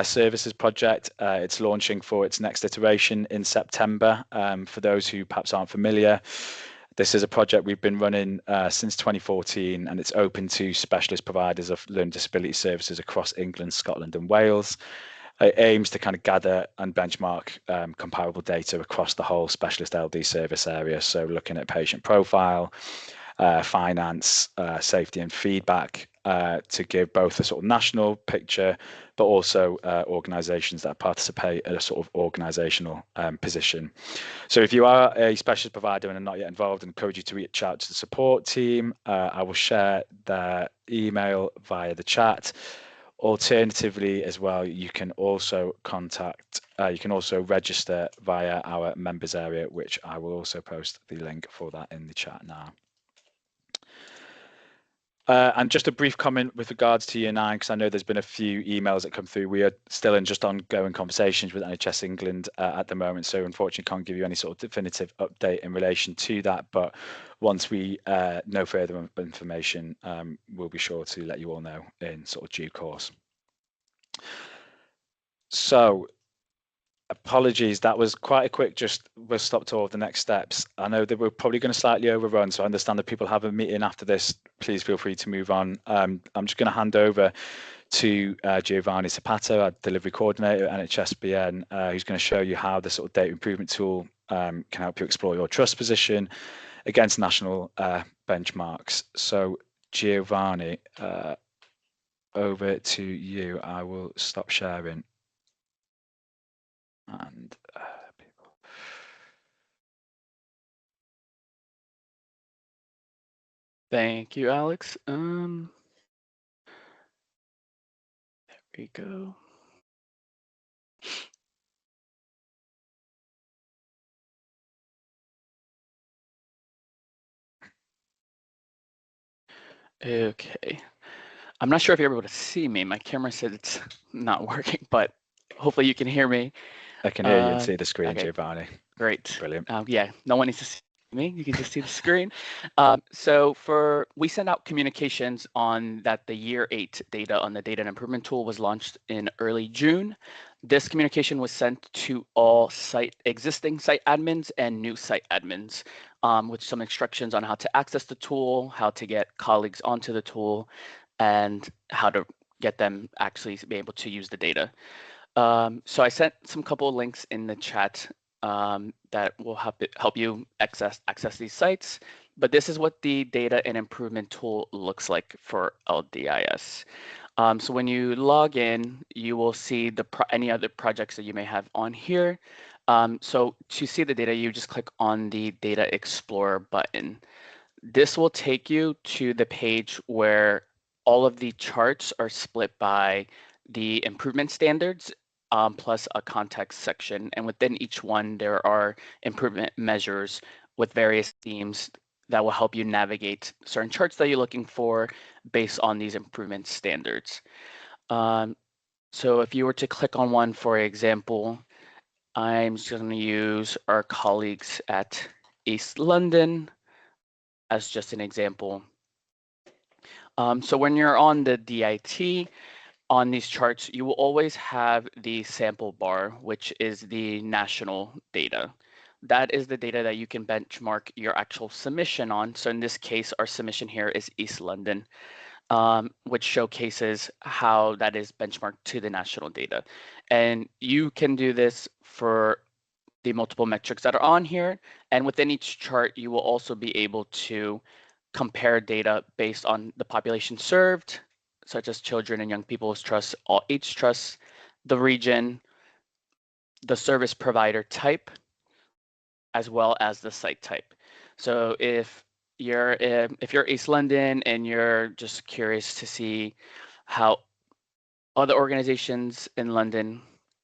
Services project. It's launching for its next iteration in September. For those who perhaps aren't familiar, this is a project we've been running since 2014, and it's open to specialist providers of learning disability services across England, Scotland, and Wales. It aims to kind of gather and benchmark comparable data across the whole specialist LD service area. So looking at patient profile, finance, safety and feedback to give both a sort of national picture, but also organisations that participate at a sort of organisational position. So if you are a specialist provider and are not yet involved, I encourage you to reach out to the support team. I will share their email via the chat. Alternatively, as well, you can also register via our members area, which I will also post the link for that in the chat now. And just a brief comment with regards to Year 9, because I know there's been a few emails that come through. We are still in just ongoing conversations with NHS England at the moment, so unfortunately can't give you any sort of definitive update in relation to that. But once we know further information, we'll be sure to let you all know in sort of due course. So apologies, that was quite a quick, we'll stop to all the next steps. I know that we're probably going to slightly overrun, so I understand that people have a meeting after this. Please feel free to move on. I'm just going to hand over to Giovanni Zapato, our delivery coordinator at NHSBN, who's going to show you how the sort of data improvement tool can help you explore your trust position against national benchmarks. So Giovanni, over to you. I will stop sharing. And people. Thank you, Alex. There we go. Okay. I'm not sure if you're able to see me. My camera said it's not working, but hopefully you can hear me. I can hear you and see the screen, okay. Giovanni. Great. Brilliant. Yeah, no one needs to see me. You can just see the screen. We sent out communications on that the Year 8 data on the data and improvement tool was launched in early June. This communication was sent to all existing site admins and new site admins with some instructions on how to access the tool, how to get colleagues onto the tool, and how to get them actually be able to use the data. So I sent some couple of links in the chat that will help you access these sites. But this is what the data and improvement tool looks like for LDIS. So when you log in, you will see any other projects that you may have on here. So to see the data, you just click on the Data Explorer button. This will take you to the page where all of the charts are split by the improvement standards plus a context section. And within each one, there are improvement measures with various themes that will help you navigate certain charts that you're looking for based on these improvement standards. So if you were to click on one, for example, I'm just going to use our colleagues at East London as just an example. So when you're on the DIT, on these charts, you will always have the sample bar, which is the national data. That is the data that you can benchmark your actual submission on. So in this case, our submission here is East London, which showcases how that is benchmarked to the national data. And you can do this for the multiple metrics that are on here. And within each chart, you will also be able to compare data based on the population served, such as children and young people's trusts, all age trusts, the region, the service provider type, as well as the site type. So if you're East London and you're just curious to see how other organizations in London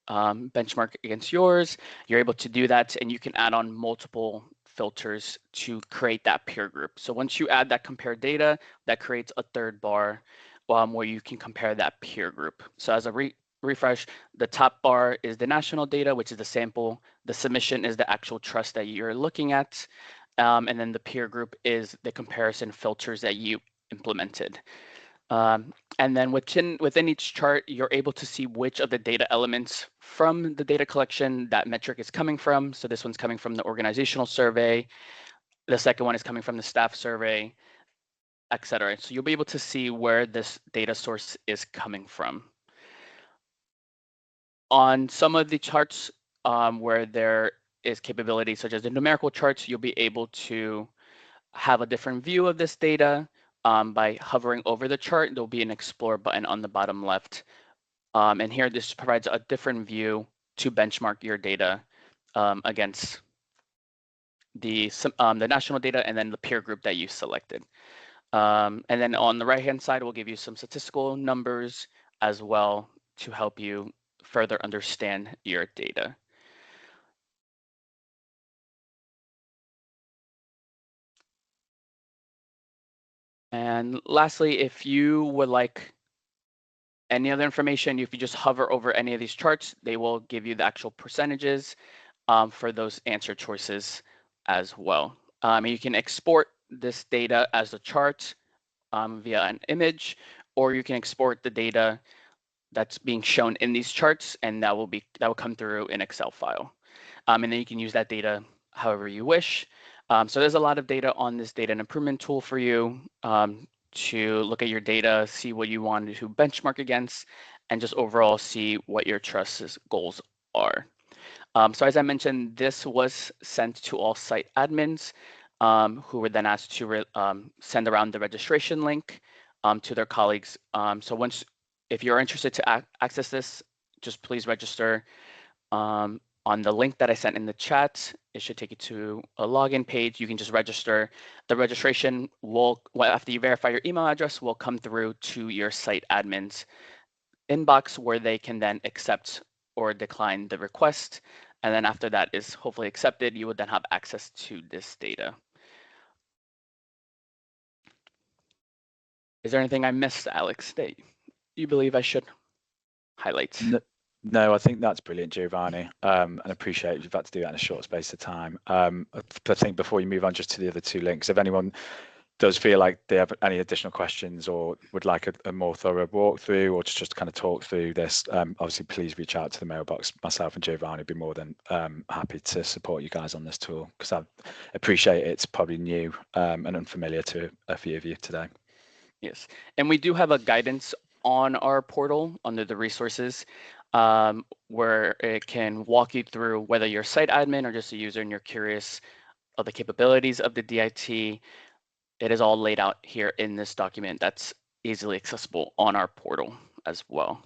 benchmark against yours, you're able to do that, and you can add on multiple filters to create that peer group. So once you add that compare data, that creates a third bar where you can compare that peer group. So as a refresh, the top bar is the national data, which is the sample. The submission is the actual trust that you're looking at. And then the peer group is the comparison filters that you implemented. And then within each chart, you're able to see which of the data elements from the data collection that metric is coming from. So this one's coming from the organizational survey. The second one is coming from the staff survey, et cetera. So you'll be able to see where this data source is coming from. On some of the charts where there is capability, such as the numerical charts, you'll be able to have a different view of this data. By hovering over the chart, there'll be an explore button on the bottom left. And here, this provides a different view to benchmark your data against the national data and then the peer group that you selected. And then on the right-hand side, we'll give you some statistical numbers as well to help you further understand your data. And lastly, if you would like any other information, if you just hover over any of these charts, they will give you the actual percentages for those answer choices as well. You can export this data as a chart via an image, or you can export the data that's being shown in these charts, and that will come through an Excel file. And then you can use that data however you wish. So there's a lot of data on this data and improvement tool for you to look at your data, see what you want to benchmark against, and just overall see what your trust's goals are. So as I mentioned, this was sent to all site admins who were then asked to send around the registration link to their colleagues. So if you're interested to access this, just please register on the link that I sent in the chat. It should take you to a login page. You can just register. The registration after you verify your email address, will come through to your site admin's inbox, where they can then accept or decline the request. And then after that is hopefully accepted, you would then have access to this data. Is there anything I missed, Alex, that you believe I should highlight? No, I think that's brilliant, Giovanni, and appreciate you've had to do that in a short space of time. I think before you move on just to the other two links, if anyone does feel like they have any additional questions or would like a more thorough walkthrough, or just kind of talk through this, obviously please reach out to the mailbox. Myself and Giovanni would be more than happy to support you guys on this tool, because I appreciate it's probably new and unfamiliar to a few of you today. Yes, and we do have a guidance on our portal under the resources where it can walk you through whether you're a site admin or just a user and you're curious of the capabilities of the DIT. It is all laid out here in this document that's easily accessible on our portal as well.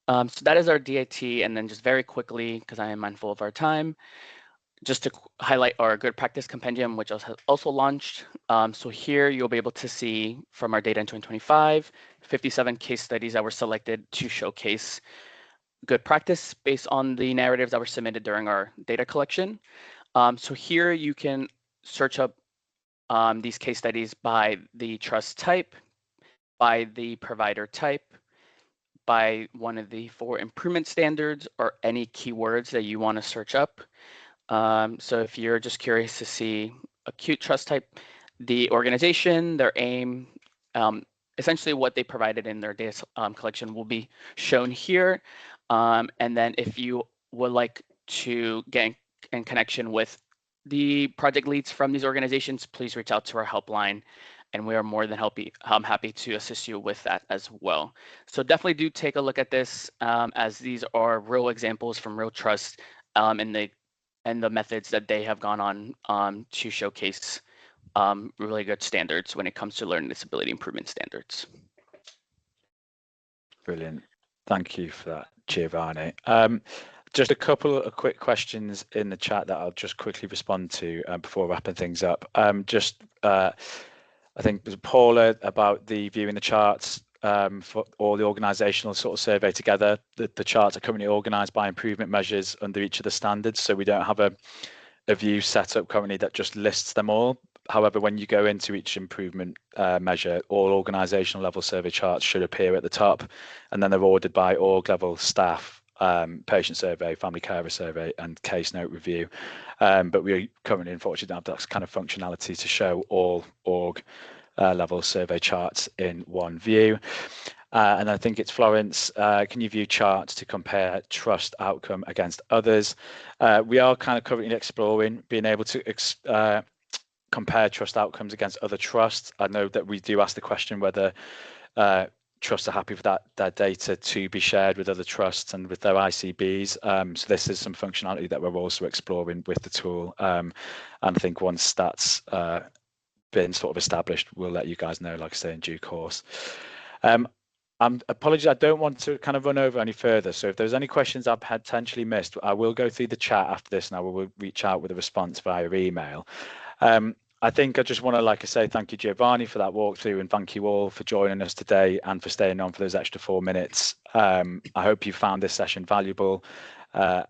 So that is our DIT, and then just very quickly, because I am mindful of our time, just to highlight our good practice compendium, which has also launched. So here you'll be able to see from our data in 2025, 57 case studies that were selected to showcase good practice based on the narratives that were submitted during our data collection. So here you can search up these case studies by the trust type, by the provider type, by one of the 4 improvement standards, or any keywords that you want to search up. So if you're just curious to see acute trust type, the organization, their aim, essentially what they provided in their data collection will be shown here. And then if you would like to get in connection with the project leads from these organizations, please reach out to our helpline, and we are more than happy to assist you with that as well. So definitely do take a look at this, as these are real examples from real trust and the methods that they have gone on to showcase really good standards when it comes to learning disability improvement standards. Brilliant. Thank you for that, Giovanni. Just a couple of quick questions in the chat that I'll just quickly respond to before wrapping things up. I think there's Paula about the viewing the charts for all the organisational sort of survey together. The charts are currently organised by improvement measures under each of the standards, so we don't have a view set up currently that just lists them all. However, when you go into each improvement measure, all organisational level survey charts should appear at the top, and then they're ordered by org level staff, patient survey, family carer survey, and case note review. But we currently, unfortunately, don't have that kind of functionality to show all org level survey charts in one view. And I think it's Florence, can you view charts to compare trust outcome against others? We are kind of currently exploring being able to compare trust outcomes against other trusts. I know that we do ask the question whether trusts are happy for that data to be shared with other trusts and with their ICBs. So this is some functionality that we're also exploring with the tool. And I think once that's been sort of established, we'll let you guys know, like I say, in due course. Apologies, I don't want to kind of run over any further. So if there's any questions I've potentially missed, I will go through the chat after this and I will reach out with a response via email. I think I just want to, like I say, thank you, Giovanni, for that walkthrough, and thank you all for joining us today and for staying on for those extra 4 minutes. I hope you found this session valuable. If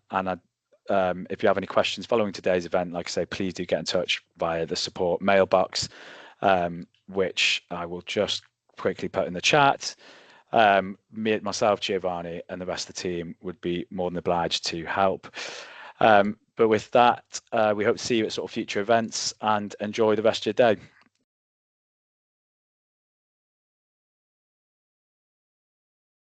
you have any questions following today's event, like I say, please do get in touch via the support mailbox, which I will just quickly put in the chat. Myself, Giovanni, and the rest of the team would be more than obliged to help. But with that, we hope to see you at sort of future events, and enjoy the rest of your day.